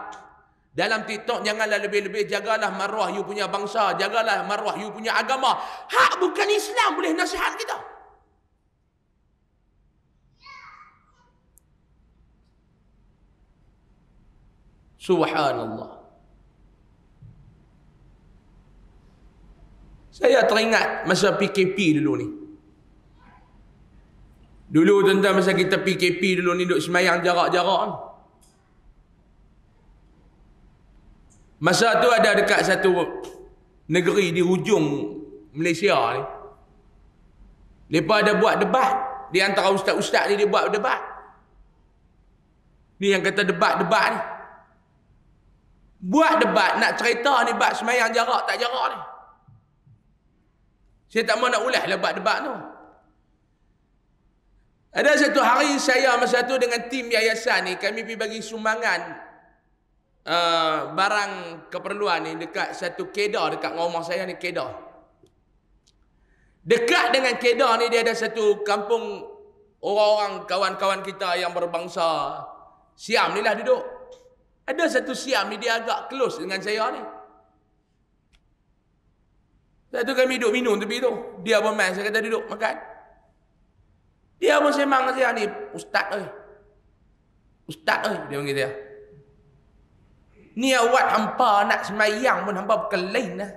Dalam TikTok janganlah lebih-lebih jagalah maruah you punya bangsa, jagalah maruah you punya agama. Hak bukan Islam boleh nasihat kita. Subhanallah. Saya teringat masa PKP dulu ni. Dulu tuan-tuan masa kita PKP dulu ni duduk semayang jarak-jarak. Masa tu ada dekat satu negeri di hujung Malaysia ni. Mereka ada buat debat. Di antara ustaz-ustaz ni dia buat debat. Ni yang kata debat-debat ni. Buat debat nak cerita ni bab semayang jarak tak jarak ni. Saya tak mau nak ulas debat-debat tu. Ada satu hari saya masa tu dengan tim yayasan ni, kami pergi bagi sumbangan barang keperluan ni dekat satu Kedah dekat rumah saya ni, Kedah. Dekat dengan Kedah ni dia ada satu kampung orang-orang kawan-kawan kita yang berbangsa Siam ni lah duduk. Ada satu Siam ni dia agak close dengan saya ni. Satu kami duduk minum tepi tu. Dia pun main, saya kata duduk makan. Dia pun sembang dengan saya ni, Ustaz oi. Ustaz oi, dia panggil dia. Ni awak hampa nak semayang pun hampa berkelain lah.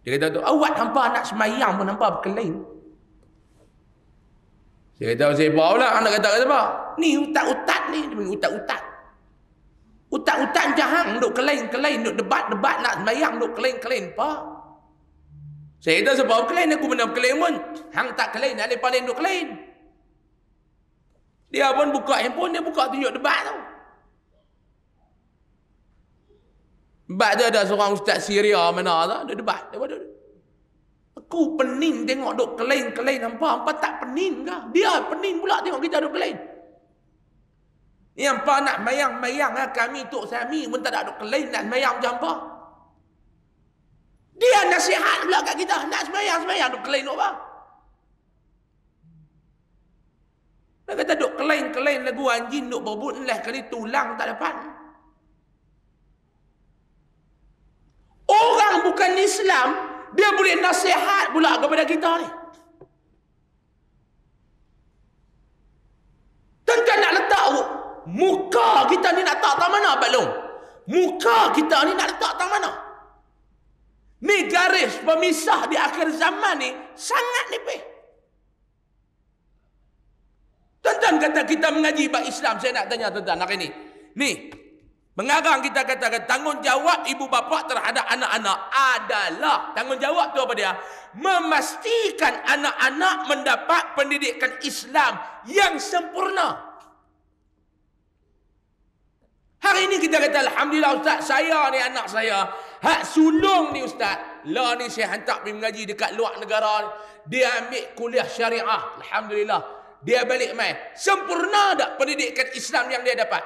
Dia kata tu, awak hampa nak semayang pun hampa berkelain. Saya kata, saya pula anak kata apa? Ni ustaz-ustaz ni, dia panggil ustaz-ustaz. Ustaz-ustaz jahang duk kelain-kelain, duk debat-debat nak semayang, duk kelain-kelain apa? Saya kata sebab kelain, aku benar kelain pun. Hang tak kelain, nak lepas lain duk kelain. Dia pun buka handphone, dia buka tunjuk debat tu. Debat tu ada seorang ustaz Syria mana tu, dia debat. Aku pening tengok duk kelain-kelain hampa tak pening ke? Dia pening pula tengok kita duk kelain. Ni hampa nak mayang-mayang lah, kami tok sami pun tak ada duk kelain nak mayang macam hampa. Dia nasihat pula kat kita, nak semayang-semayang duk kelain apa? Dia kata duk kelain-kelain lagu anjing duk berebut lah kali tulang tak dapat. Orang bukan Islam, dia boleh nasihat pula kepada kita ni. Tuan-tuan nak letak muka kita ni nak letak tak mana, Pak Long? Muka kita ni nak letak tak mana? Ni garis pemisah di akhir zaman ni sangat nipis. Tuan-tuan kata kita mengaji bab Islam, saya nak tanya tuan-tuan hari ni. Ni, pengarang kita katakan tanggungjawab ibu bapa terhadap anak-anak adalah, tanggungjawab tu apa dia? Memastikan anak-anak mendapat pendidikan Islam yang sempurna. Hari ini kita kata alhamdulillah ustaz, saya ni anak saya hak sulung ni ustaz. Lah ni saya hantar pergi mengaji dekat luar negara. Dia ambil kuliah syariah. Alhamdulillah. Dia balik main. Sempurna tak pendidikan Islam yang dia dapat?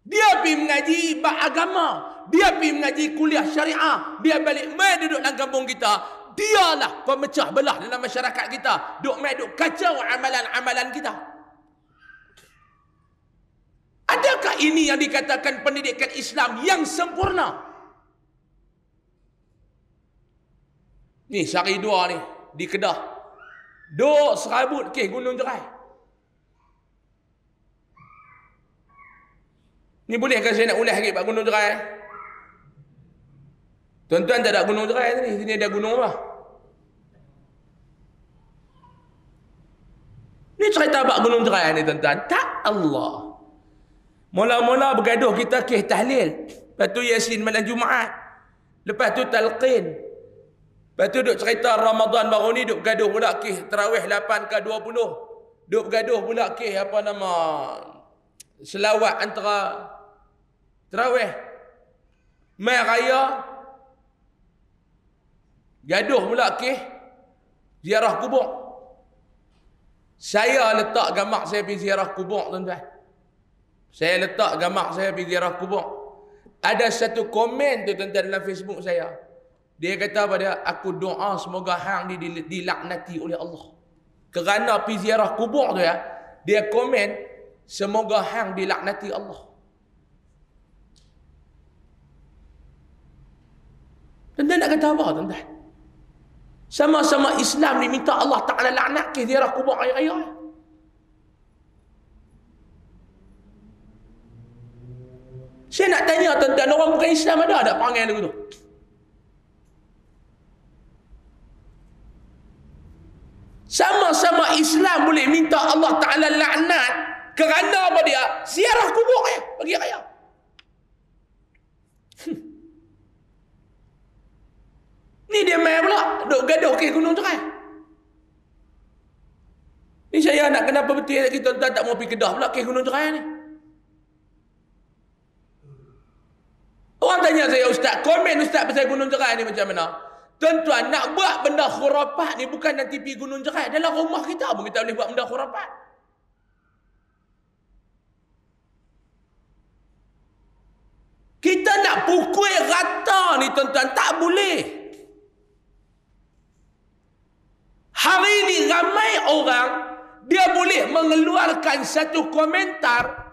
Dia pergi mengaji bab agama. Dia pergi mengaji kuliah syariah. Dia balik main duduk dalam kampung kita. Dialah pemecah belah dalam masyarakat kita. Duk main duk kacau amalan-amalan kita. Adakah ini yang dikatakan pendidikan Islam yang sempurna? Ni sehari dua ni di Kedah. Duk serabut kes Gunung Jerai. Ni bolehkah saya nak ulas lagi Pak Gunung Jerai? Tuan-tuan tak ada Gunung Jerai ni. Sini ada gunung apa? Ni cerita Pak Gunung Jerai ni tuan-tuan. Tak Allah. Mula-mula bergaduh kita kes tahlil. Lepas tu Yasin malam Jumaat. Lepas tu talqin. Lepas tu duk cerita Ramadan baru ni duk bergaduh pula kes tarawih 8 ke 20. Duk bergaduh pula kes apa nama selawat antara tarawih. Mai raya. Gaduh pula kes ziarah kubur. Saya letak gambar saya pergi ziarah kubur tuan-tuan. Saya letak gambar saya pergi ziarah kubur. Ada satu komen tu tuan-tuan dalam Facebook saya. Dia kata pada aku doa semoga hang ni dilaknati oleh Allah. Kerana pergi ziarah kubur tu ya. Dia komen semoga hang dilaknati Allah. Tuan-tuan nak kata apa tuan-tuan? Sama-sama Islam ni minta Allah Ta'ala laknat ke ziarah kubur raya-raya. Saya nak tanya tuan-tuan, orang bukan Islam ada tak perangai lagu tu? Sama-sama Islam boleh minta Allah Ta'ala laknat kerana apa dia? Ziarah kubur ya, bagi raya. Ni dia main pula, duk gaduh ke Gunung Jerai. Ni saya nak kenapa betul lagi tuan-tuan tak mau pergi Kedah pula ke Gunung Jerai ni. Orang tanya saya, Ustaz, komen Ustaz pasal Gunung Jerai ni macam mana? Tuan-tuan, nak buat benda khurafat ni bukan nanti pergi Gunung Jerai. Dalam rumah kita pun kita boleh buat benda khurafat. Kita nak pukul rata ni tuan-tuan, tak boleh. Hari ni ramai orang, dia boleh mengeluarkan satu komentar,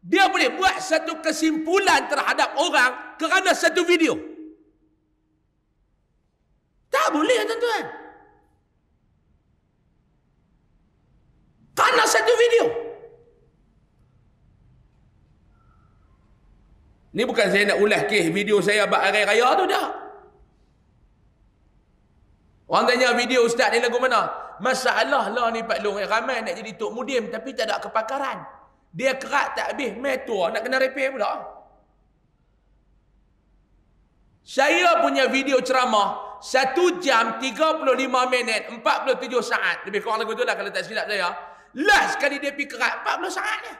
dia boleh buat satu kesimpulan terhadap orang kerana satu video. Tak boleh tuan-tuan. Kerana satu video. Ni bukan saya nak ulas kes video saya buat hari raya tu dah. Orang tanya video ustaz ni lagu mana? Masalah lah ni Pak Long. Ramai nak jadi Tok Mudim tapi tak ada kepakaran. Dia kerak tak habis. Metua nak kena repair pula. Saya punya video ceramah 1 jam 35 minit 47 saat. Lebih kurang lagu tu lah kalau tak silap saya. Last kali dia pergi kerak 40 saat ni.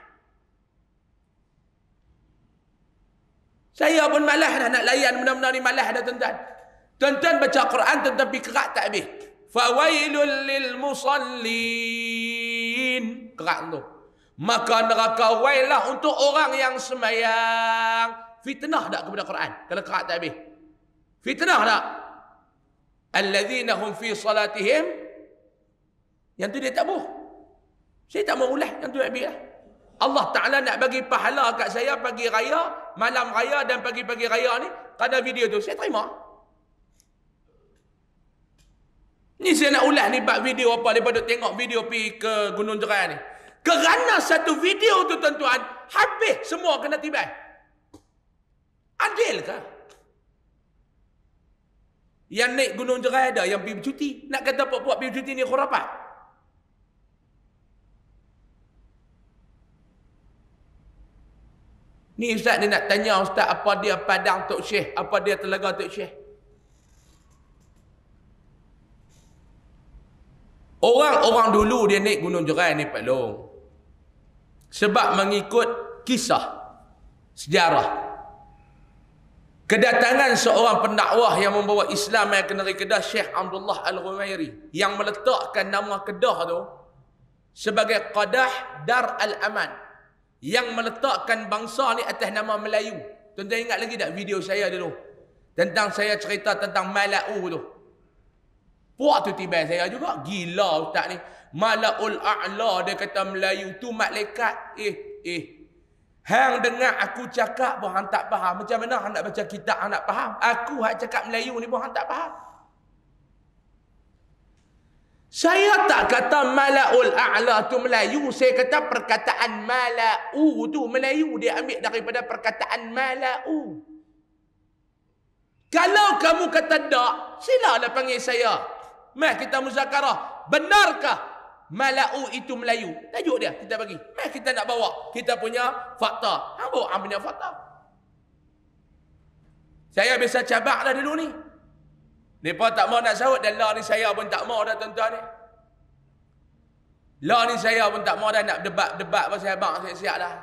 Saya pun malas dah nak layan benda-benda ni, malas dah tuan-tuan. Tuan-tuan baca Quran, tuan-tuan pergi kerak tak habis. Fawailul lil musallin. Kerak tu. Maka neraka wail lah untuk orang yang semayang. Fitnah tak kepada Quran kalau kerak tak habis? Fitnah tak? Alladzina hum fi salatihim. Yang tu dia tak boleh. Saya tak mau ulas, yang tu habis lah. Allah Ta'ala nak bagi pahala kat saya pagi raya, malam raya dan pagi-pagi raya ni, kerana video tu, saya terima. Ni saya nak ulas ni bab video apa, daripada tengok video pergi ke Gunung Jerai ni. Kerana satu video tu tuan-tuan, habis semua kena tibai. Adil ke? Yang naik Gunung Jerai ada, yang pergi bercuti. Nak kata puak-puak pergi bercuti ni khurafat? Ni ustaz ni nak tanya ustaz, apa dia Padang Tok Syekh, apa dia Telaga Tok Syekh? Orang-orang dulu dia naik Gunung Jerai ni Pak Long, sebab mengikut kisah sejarah kedatangan seorang pendakwah yang membawa Islam yang ke negeri Kedah, Syekh Abdullah Al-Ghumairi, yang meletakkan nama Kedah tu sebagai Qadah Dar Al-Aman, yang meletakkan bangsa ni atas nama Melayu. Tuan-tuan ingat lagi tak video saya dulu tentang saya cerita tentang Malau tu? Puak tu tiba saya juga. Gila ustaz ni. Malaul A'la dia kata Melayu tu malaikat. Hang dengar aku cakap pun hang tak faham. Macam mana hang nak baca kitab hang nak faham? Aku hak cakap Melayu ni pun hang tak faham. Saya tak kata Malaul A'la tu Melayu. Saya kata perkataan Malau tu Melayu. Dia ambil daripada perkataan Malau. Kalau kamu kata tak, silalah panggil saya. Mari kita muzakarah. Benarkah Malau itu Melayu? Tajuk dia kita bagi. Mari kita nak bawa kita punya fakta. Hang bawa hang punya fakta. Saya biasa cabak dah dulu ni. Mereka tak mau nak sahut, dan lah ni saya pun tak mau dah tuan-tuan ni. Lah ni saya pun tak mau dah nak debat-debat pasal abang siap-siap dah.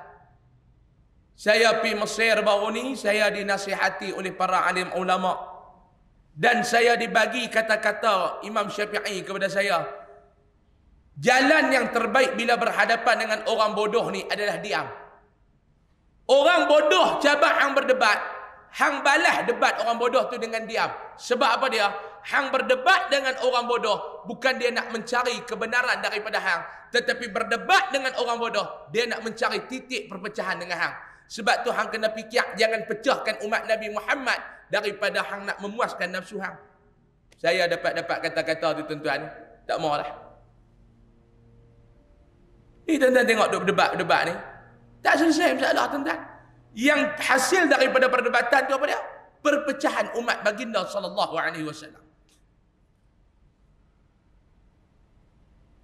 Saya pergi Mesir baru ni, saya dinasihati oleh para alim ulama. Dan saya dibagi kata-kata Imam Syafi'i kepada saya. Jalan yang terbaik bila berhadapan dengan orang bodoh ni adalah diam. Orang bodoh cabak hang berdebat, hang balas debat orang bodoh tu dengan diam. Sebab apa dia? Hang berdebat dengan orang bodoh, bukan dia nak mencari kebenaran daripada hang, tetapi berdebat dengan orang bodoh, dia nak mencari titik perpecahan dengan hang. Sebab tu hang kena fikir, jangan pecahkan umat Nabi Muhammad daripada hang nak memuaskan nafsu hang. Saya dapat kata-kata tu tuan-tuan, tak mau lah. Ni tuan-tuan tengok duk berdebat ni, tak selesai masalah tuan-tuan. Yang hasil daripada perdebatan tu apa dia? Perpecahan umat baginda sallallahu alaihi wasallam.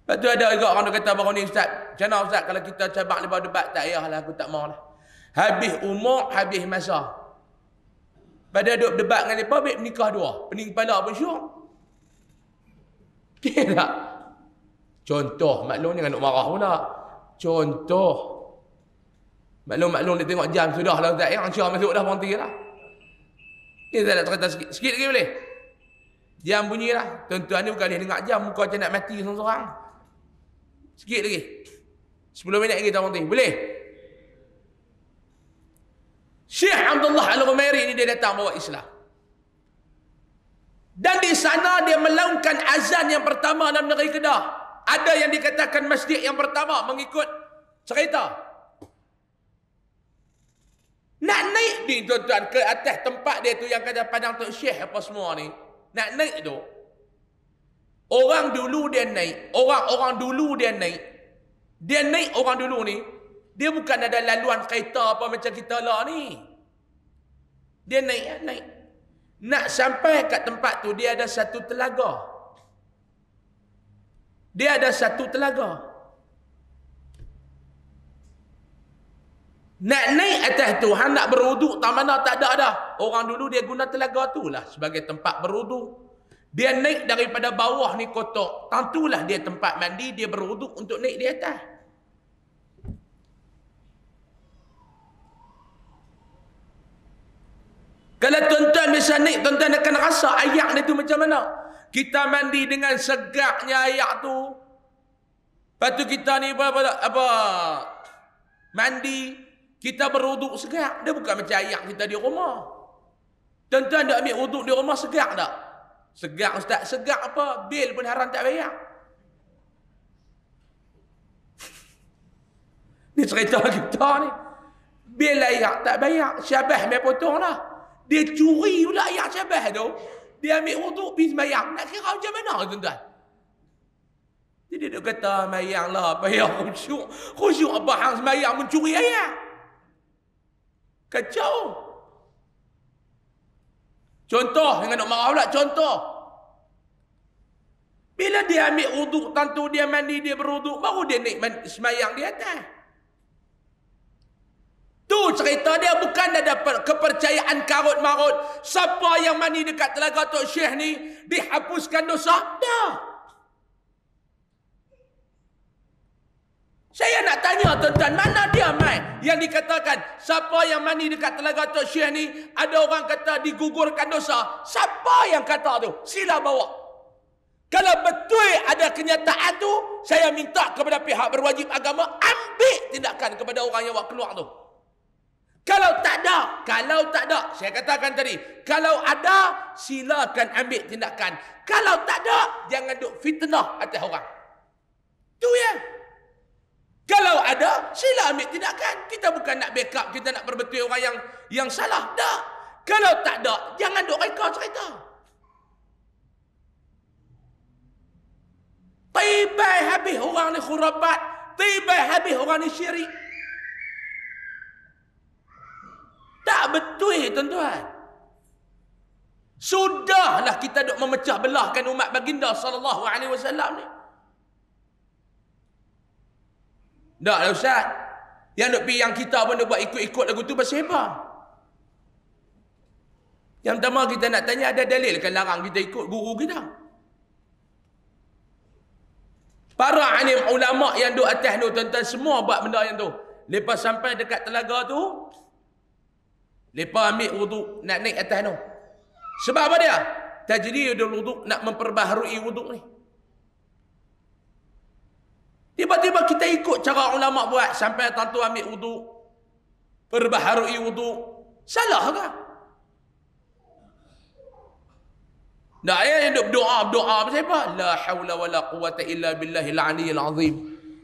Lepas tu ada juga orang kata baru ni, ustaz, macam mana ustaz kalau kita cabak lepas debat? Tak payahlah, aku tak mau lah. Habis umur, habis masa. Pada duduk debat dengan mereka, baik menikah dua. Pening kepala pun syuk. Tidak. Contoh, maklum jangan nak marah pula. Contoh. Maklum dia tengok jam sudah lah ustaz. Yang syah masuk dah berhenti lah. Ni saya nak cerita sikit lagi boleh? Jam bunyi lah. Tuan-tuan ni bukan boleh dengar jam. Muka macam nak mati seorang-seorang. Sikit lagi. 10 minit lagi tuan-tuan. Boleh? Syekh Abdullah Al-Ghumairi ni dia datang bawa Islam. Dan di sana dia melaungkan azan yang pertama dalam negeri Kedah. Ada yang dikatakan masjid yang pertama mengikut cerita. Nak naik ni tuan-tuan ke atas tempat dia tu yang kata Padang Tok Syekh apa semua ni. Nak naik tu. Orang dulu dia naik. Orang dulu dia naik. Dia naik orang dulu ni. Dia bukan ada laluan kereta apa macam kita lah ni. Dia naik. Nak sampai kat tempat tu dia ada satu telaga. Dia ada satu telaga. Nak naik atas tu, hang nak berwuduk tak mana tak ada dah. Orang dulu dia guna telaga tu lah sebagai tempat berwuduk. Dia naik daripada bawah ni kotak. Tentulah dia tempat mandi, dia berwuduk untuk naik di atas. Kalau tuan-tuan bisa naik, tuan-tuan akan rasa ayak dia tu macam mana. Kita mandi dengan segaknya ayak tu. Lepas tu kita ni mandi, kita berwuduk segak. Dia bukan macam ayak kita di rumah. Tuan-tuan dah ambil wuduk di rumah segak tak? Segak ustaz, segak apa? Bil pun haram tak bayar. Ni cerita kita ni. Bil ayak tak bayar. Syabah main potong lah. Dia curi pula ayak syabah tu. Dia ambil wuduk pergi sembayang. Nak kira macam mana tuan-tuan? Jadi dia kata sembayang lah. Bayar khusyuk. Khusyuk apa hang sembayang mencuri ayak? Kacau. Contoh, jangan nak marah pula. Contoh. Bila dia ambil wuduk, tentu dia mandi, dia berwuduk, baru dia naik sembayang di atas. Tu cerita dia bukan ada kepercayaan karut-marut. Siapa yang mandi dekat telaga Tok Syekh ni, dihapuskan dosa? Dah. Saya nak tanya tuan-tuan, mana dia mai yang dikatakan siapa yang mandi dekat telaga Tok Syekh ni, ada orang kata digugurkan dosa. Siapa yang kata tu? Sila bawa. Kalau betul ada kenyataan tu, saya minta kepada pihak berwajib agama ambil tindakan kepada orang yang buat keluar tu. Kalau tak ada, saya katakan tadi, kalau ada, silakan ambil tindakan. Kalau tak ada, jangan duk fitnah atas orang. Tu ya. Kalau ada, sila ambil tindakan. Kita bukan nak backup, kita nak perbetul orang yang salah. Tak. Kalau tak ada, jangan duk reka cerita. Tibai habis orang ni khurafat. Tibai habis orang ni syirik. Tak betul tuan-tuan. Sudahlah kita duk memecah belahkan umat baginda sallallahu alaihi wasallam ni. Tak lah Ustaz. Yang kita pun dia buat ikut-ikut lagu tu pasal apa? Yang pertama kita nak tanya, ada dalil kan larang kita ikut guru kita? Para alim ulama yang duk atas tu tuan-tuan semua buat benda yang tu. Lepas sampai dekat telaga tu, lepas ambil wuduk nak naik atas tu. Sebab apa dia? Tajridul wuduk, nak memperbaharui wuduk ni. Tiba-tiba kita ikut cara ulama buat sampai tentu ambil wuduk, perbaharui wuduk. Salah ke? Tak ya duk berdoa pasal apa? La haula wala quwata illa billahil aliyyil azim.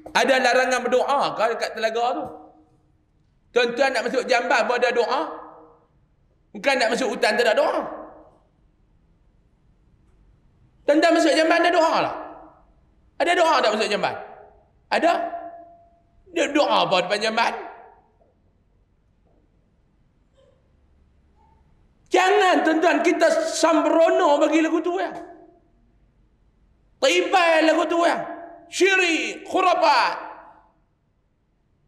Ada larangan berdoa ke dekat telaga tu? Tuan-tuan nak masuk jamban pun ada doa. Bukan nak masuk hutan tak ada doa. Tuan-tuan masuk jamban ada doa lah. Ada doa tak masuk jamban? Ada? Dia doa apa depan jamban? Jangan tuan-tuan kita sambrono bagi lagu tu ya. Tibai lagu tu ya. Syirik, khurafat.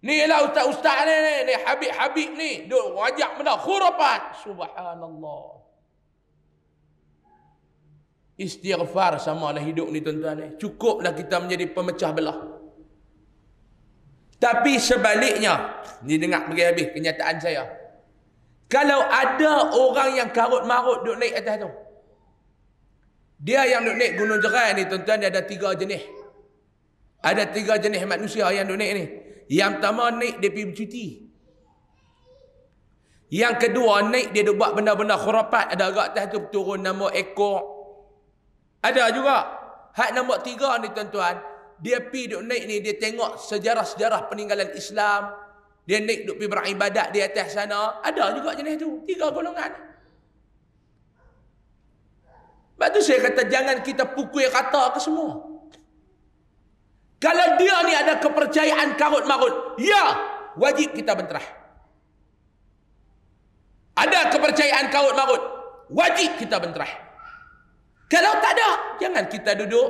Ni lah ustaz ni Habib ni. Duk wajak benda khurafat. Subhanallah. Istighfar samalah hidup ni tuan-tuan ni. Cukuplah kita menjadi pemecah belah. Tapi sebaliknya, ni dengar bagi habis kenyataan saya. Kalau ada orang yang karut-marut duk naik atas tu, Dia yang duk naik Gunung Jerai ni tuan-tuan, dia ada 3 jenis. Ada 3 jenis manusia yang duk naik ni. Yang pertama naik dia pergi bercuti. Yang kedua naik dia duk buat benda-benda khurafat. Ada agak atas tu turun nama ekor. Ada juga. Hak nombor 3 ni tuan-tuan, dia pergi duk naik ni, dia tengok sejarah-sejarah peninggalan Islam. Dia naik duk pergi beribadat di atas sana. Ada juga jenis tu. 3 golongan. Sebab tu saya kata jangan kita pukul rata ke semua. Kalau dia ni ada kepercayaan karut-marut, ya, wajib kita benterah. Ada kepercayaan karut-marut, wajib kita benterah. Kalau tak ada, jangan kita duduk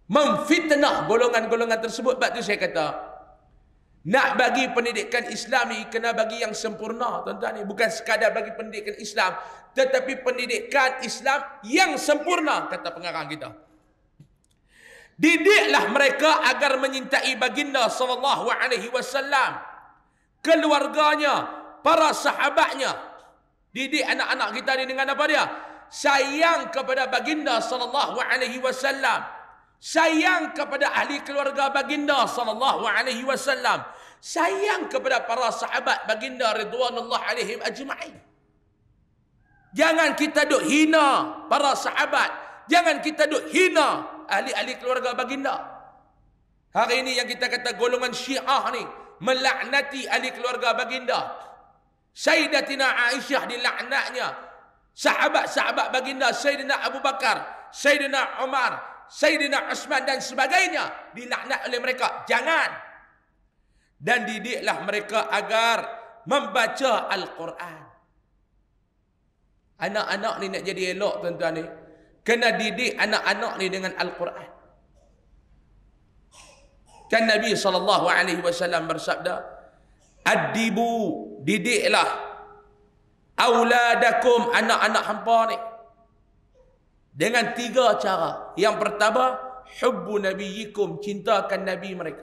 memfitnah golongan-golongan tersebut. Sebab tu saya kata, nak bagi pendidikan Islam ni kena bagi yang sempurna, tuan-tuan ni. Bukan sekadar bagi pendidikan Islam, tetapi pendidikan Islam yang sempurna, kata pengarang kita. Didiklah mereka agar menyintai baginda sallallahu alaihi wasallam, keluarganya, para sahabatnya. Didik anak-anak kita ni dengan apa dia? Sayang kepada baginda sallallahu alaihi wasallam. Sayang kepada ahli keluarga baginda sallallahu alaihi wasallam. Sayang kepada para sahabat baginda ridwanullah alaihim ajma'in. Jangan kita duk hina para sahabat. Jangan kita duk hina ahli-ahli keluarga baginda. Hari ini yang kita kata golongan Syiah ni melaknati ahli keluarga baginda. Sayyidatina Aisyah dilaknatnya. Sahabat-sahabat baginda Sayyidina Abu Bakar, Sayyidina Umar, Sayyidina Uthman dan sebagainya dilaknat oleh mereka. Jangan. Dan didiklah mereka agar membaca Al-Quran. Anak-anak ni nak jadi elok tuan-tuan ni, kena didik anak-anak ni dengan Al-Quran. Kan Nabi SAW bersabda, "Adibu, didiklah auladakum, anak-anak hampa ni, dengan 3 cara. Yang pertama, hubbu nabiyyikum, cintakan Nabi mereka."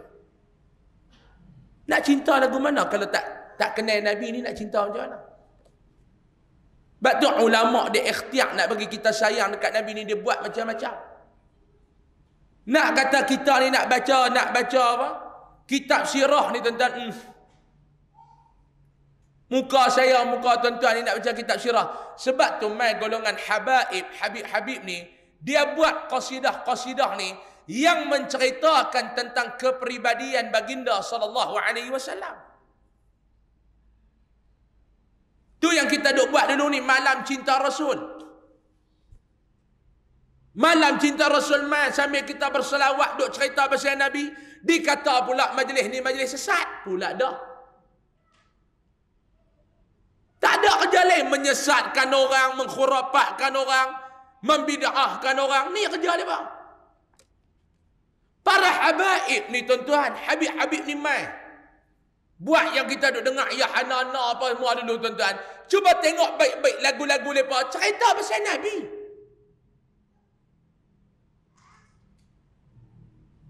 Nak cinta lagu mana kalau tak kenal Nabi ni, nak cinta macam mana? Sebab tu ulama' dia ikhtiar nak bagi kita sayang dekat Nabi ni, dia buat macam-macam. Nak kata kita ni nak baca apa? Kitab sirah ni tuan-tuan. Muka saya, muka tuan-tuan ni nak baca kitab sirah. Sebab tu mai golongan Habib ni, dia buat qasidah-qasidah ni yang menceritakan tentang kepribadian baginda sallallahu alaihi wasallam. Tu yang kita duk buat dulu ni, malam cinta Rasul. Malam cinta Rasul mai sambil kita berselawat duk cerita pasal Nabi, dikata pula majlis ni majlis sesat pula dah. Tak ada kerja lain menyesatkan orang, mengkhurafatkan orang, membid'ahkan orang. Ni kerja dia bang. Para habaib ni tuan-tuan, Habib-Habib ni mai buat yang kita duk dengar ya hana-hana apa semua dulu tuan-tuan. Cuba tengok baik-baik lagu-lagu mereka cerita pasal Nabi.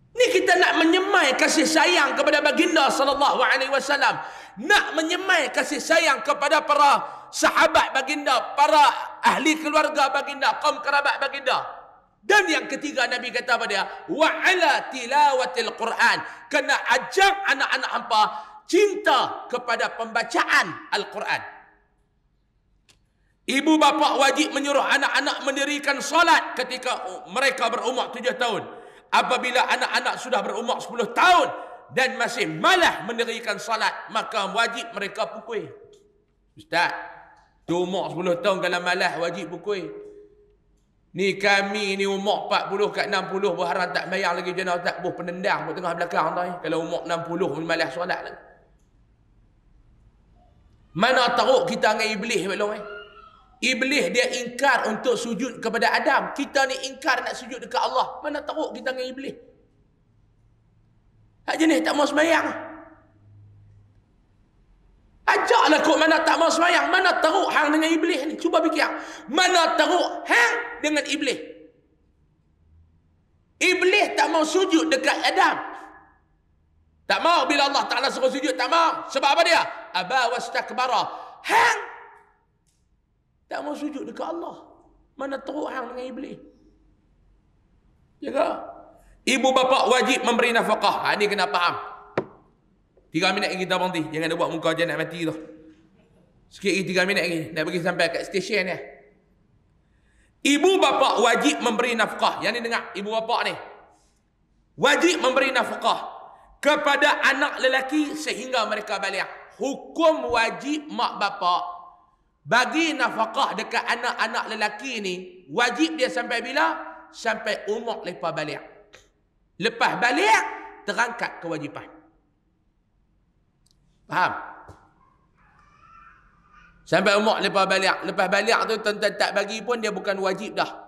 Ni kita nak menyemai kasih sayang kepada baginda sallallahu alaihi wasallam. Nak menyemai kasih sayang kepada para sahabat baginda, para ahli keluarga baginda, kaum kerabat baginda. Dan yang ketiga Nabi kata apa dia? Wa ala tilawatil Quran. Kena ajak anak-anak hampa cinta kepada pembacaan Al-Quran. Ibu bapa wajib menyuruh anak-anak mendirikan solat ketika mereka berumur 7 tahun. Apabila anak-anak sudah berumur 10 tahun dan masih malah mendirikan solat, maka wajib mereka pukul. Ustaz, tu umur 10 tahun kalau malah wajib pukul. Ni kami ni umur 40 kat 60 berharap tak bayar lagi jenazah, tak buh penendang kat tengah belakang tu. Kalau umur 60 pun malas solat lagi. Mana teruk kita dengan iblis belum Iblis dia ingkar untuk sujud kepada Adam. Kita ni ingkar nak sujud dekat Allah. Mana teruk kita dengan iblis. Hak jenis tak mau sembahyang. Ajaklah kok mana tak mau sembahyang. Mana teruk hang dengan iblis ni. Cuba fikir. Mana teruk hang dengan iblis. Iblis tak mau sujud dekat Adam. Tak mau bila Allah Ta'ala suruh sujud. Tak mau. Sebab apa dia? Aba wastakbara. Hang tak mau sujud dekat Allah. Mana teruk hang dengan iblis. Jaga. Ibu bapa wajib memberi nafkah. Ha, ni kena faham. 3 minit lagi kita berhenti. Jangan ada buat muka je nak mati tu. Sikit lagi 3 minit lagi. Nak pergi sampai kat stesen ni. Ibu bapa wajib memberi nafkah. Yang ni dengar, ibu bapa ni. Wajib memberi nafkah kepada anak lelaki sehingga mereka balik. Hukum wajib mak bapa bagi nafkah dekat anak-anak lelaki ni, wajib dia sampai bila? Sampai umur lepas balik. Lepas balik, terangkat kewajipan. Faham? Sampai umur lepas balik. Lepas balik tu tuan-tuan tak bagi pun dia bukan wajib dah.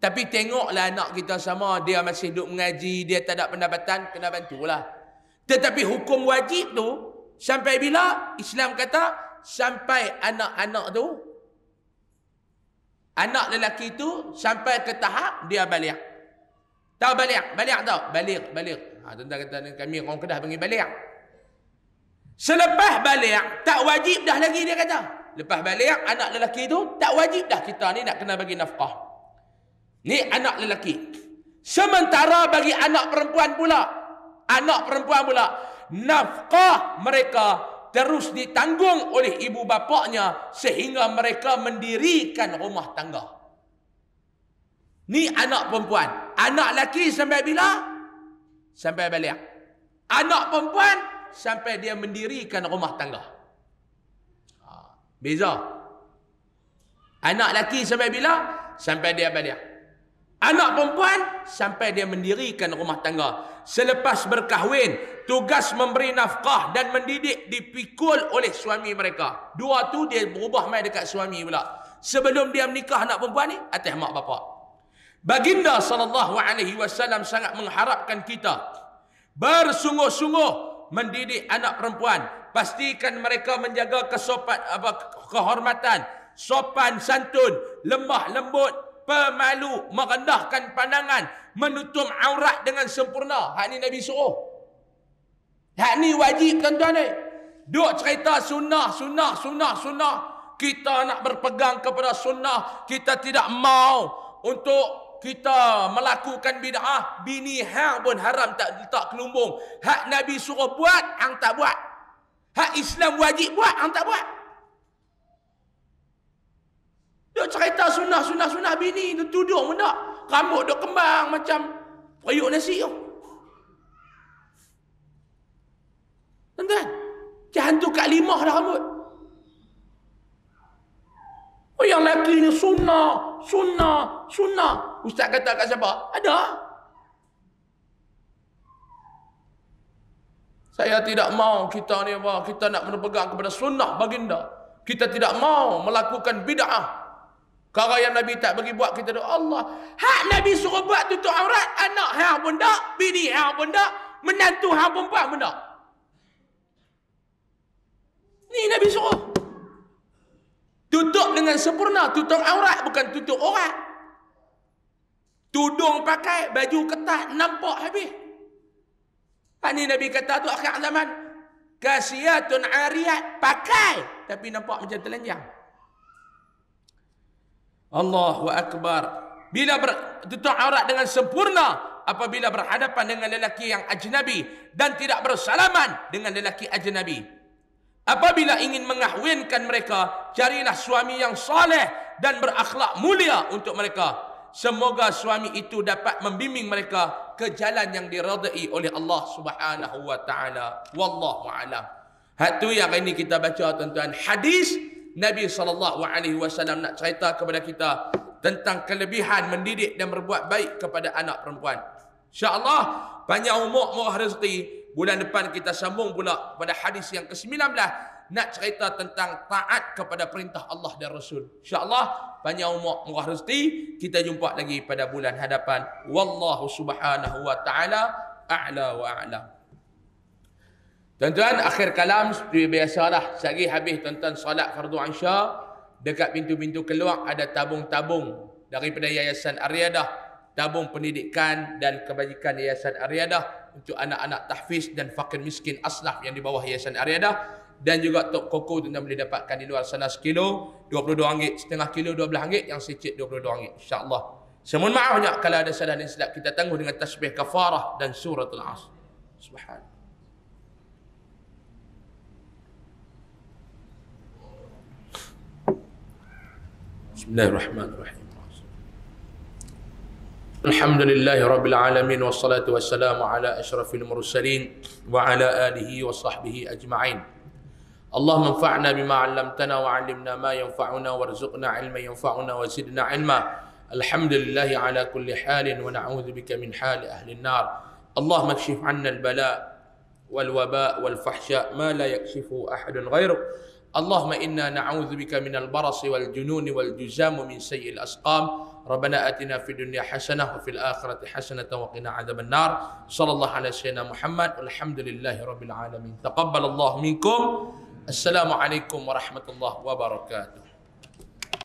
Tapi tengoklah anak kita sama, dia masih duduk mengaji, dia tak ada pendapatan, kena bantulah. Tetapi hukum wajib tu, sampai bila? Islam kata, sampai anak-anak tu, anak lelaki tu, sampai ke tahap dia balik. Tahu balik? Balik tahu? Balik. Ha, tuan-tuan kata, kami orang Kedah panggil balik. Selepas balik, tak wajib dah lagi dia kata. Lepas balik, anak lelaki tu, tak wajib dah kita ni nak kena bagi nafkah. Ni anak lelaki. Sementara bagi anak perempuan pula, nafkah mereka terus ditanggung oleh ibu bapaknya sehingga mereka mendirikan rumah tangga. Ni anak perempuan. Anak lelaki sampai bila? Sampai balik. Anak perempuan sampai dia mendirikan rumah tangga. Beza. Anak lelaki sampai bila? Sampai dia balik. Anak perempuan sampai dia mendirikan rumah tangga. Selepas berkahwin, tugas memberi nafkah dan mendidik dipikul oleh suami mereka. Dua tu dia berubah mai dekat suami pula. Sebelum dia menikah anak perempuan ni, atas mak bapak. Baginda SAW sangat mengharapkan kita bersungguh-sungguh mendidik anak perempuan. Pastikan mereka menjaga kehormatan, sopan santun, lemah lembut, pemalu, merendahkan pandangan, menutup aurat dengan sempurna. Hak ni Nabi suruh. Hak ni wajib tuan-tuan ni. Duk cerita sunnah. Kita nak berpegang kepada sunnah. Kita tidak mau untuk kita melakukan bid'ah. Bini hang pun haram tak letak kelumbung. Hak Nabi suruh buat, hang tak buat. Hak Islam wajib buat, hang tak buat. Dia cerita sunnah bini tu tudung pun tak. Rambut duk kembang macam periuk nasi tu. Tuan-tuan, jangan tu kat 5 dah rambut. Oh yang lelaki ni sunnah. Ustaz kata kat siapa? Ada. Saya tidak mau kita ni apa? Kita nak berpegang kepada sunnah baginda. Kita tidak mau melakukan bid'ah. Kalau yang Nabi tak bagi buat, kita doa Allah. Hak Nabi suruh buat tutup aurat, anak hang pun tak, bini hang pun tak, menantu hang perempuan pun tak. Ni Nabi suruh. Tutup dengan sempurna, tutup aurat bukan tutup aurat. Tudung pakai, baju ketat, nampak habis. Hak ni Nabi kata tu akhir zaman. Kasiyatun ariyat, pakai, tapi nampak macam telanjang. Allahu Akbar. Bila tutup aurat dengan sempurna, apabila berhadapan dengan lelaki yang ajnabi dan tidak bersalaman dengan lelaki ajnabi. Apabila ingin mengahwinkan mereka, carilah suami yang saleh dan berakhlak mulia untuk mereka. Semoga suami itu dapat membimbing mereka ke jalan yang diridai oleh Allah Subhanahu wa taala. Wallahu a'lam. Hak tu yang ini kita baca tuan-tuan, hadis Nabi SAW nak cerita kepada kita tentang kelebihan mendidik dan berbuat baik kepada anak perempuan. InsyaAllah, panjang umur, murah rezeki. Bulan depan kita sambung pula pada hadis yang ke-19. Nak cerita tentang taat kepada perintah Allah dan Rasul. InsyaAllah, panjang umur, murah rezeki. Kita jumpa lagi pada bulan hadapan. Wallahu subhanahu wa ta'ala a'la wa a'lam. Tuan-tuan, akhir kalam seperti biasalah. Sehari habis tuan-tuan salat fardu Isya, dekat pintu-pintu keluar ada tabung-tabung daripada Yayasan Ar-Riyadah, tabung pendidikan dan kebajikan Yayasan Ar-Riyadah untuk anak-anak tahfiz dan fakir miskin aslaf yang di bawah Yayasan Ar-Riyadah. Dan juga tok koko tuan-tuan boleh dapatkan di luar sana sekilo, RM22, setengah kilo RM12, yang secik RM22, insya-Allah. Saya mohon maaf banyak kalau ada salah dan silap. Kita tangguh dengan tasbih kafarah dan suratul Asr. Subhanallah. Bismillahirrahmanirrahim. Alhamdulillahi Rabbil Alamin. Wassalatu wassalamu ala ashrafil mursalin wa ala alihi wa sahbihi ajma'in. Allahumma anfa'na bima 'allamtana wa 'allimna ma yanfa'una warzuqna 'ilman yanfa'una wa zidna 'ilma. Alhamdulillahi ala kulli halin wa na'udzu bika min hali ahli an-nar. Allahumma kshif 'anna al-bala' wal waba' wal fahsya' ma la yakshifu ahadun ghairuk. Allahumma inna na'udzu bika min al-baras wal junun wal juzam min sayyi'il asqam. ربنا آتنا في الدنيا حسنة وفي الآخرة حسنة وقنا عذاب النار صلى الله على سيدنا محمد والحمد لله رب العالمين تقبل الله منكم السلام عليكم ورحمة الله وبركاته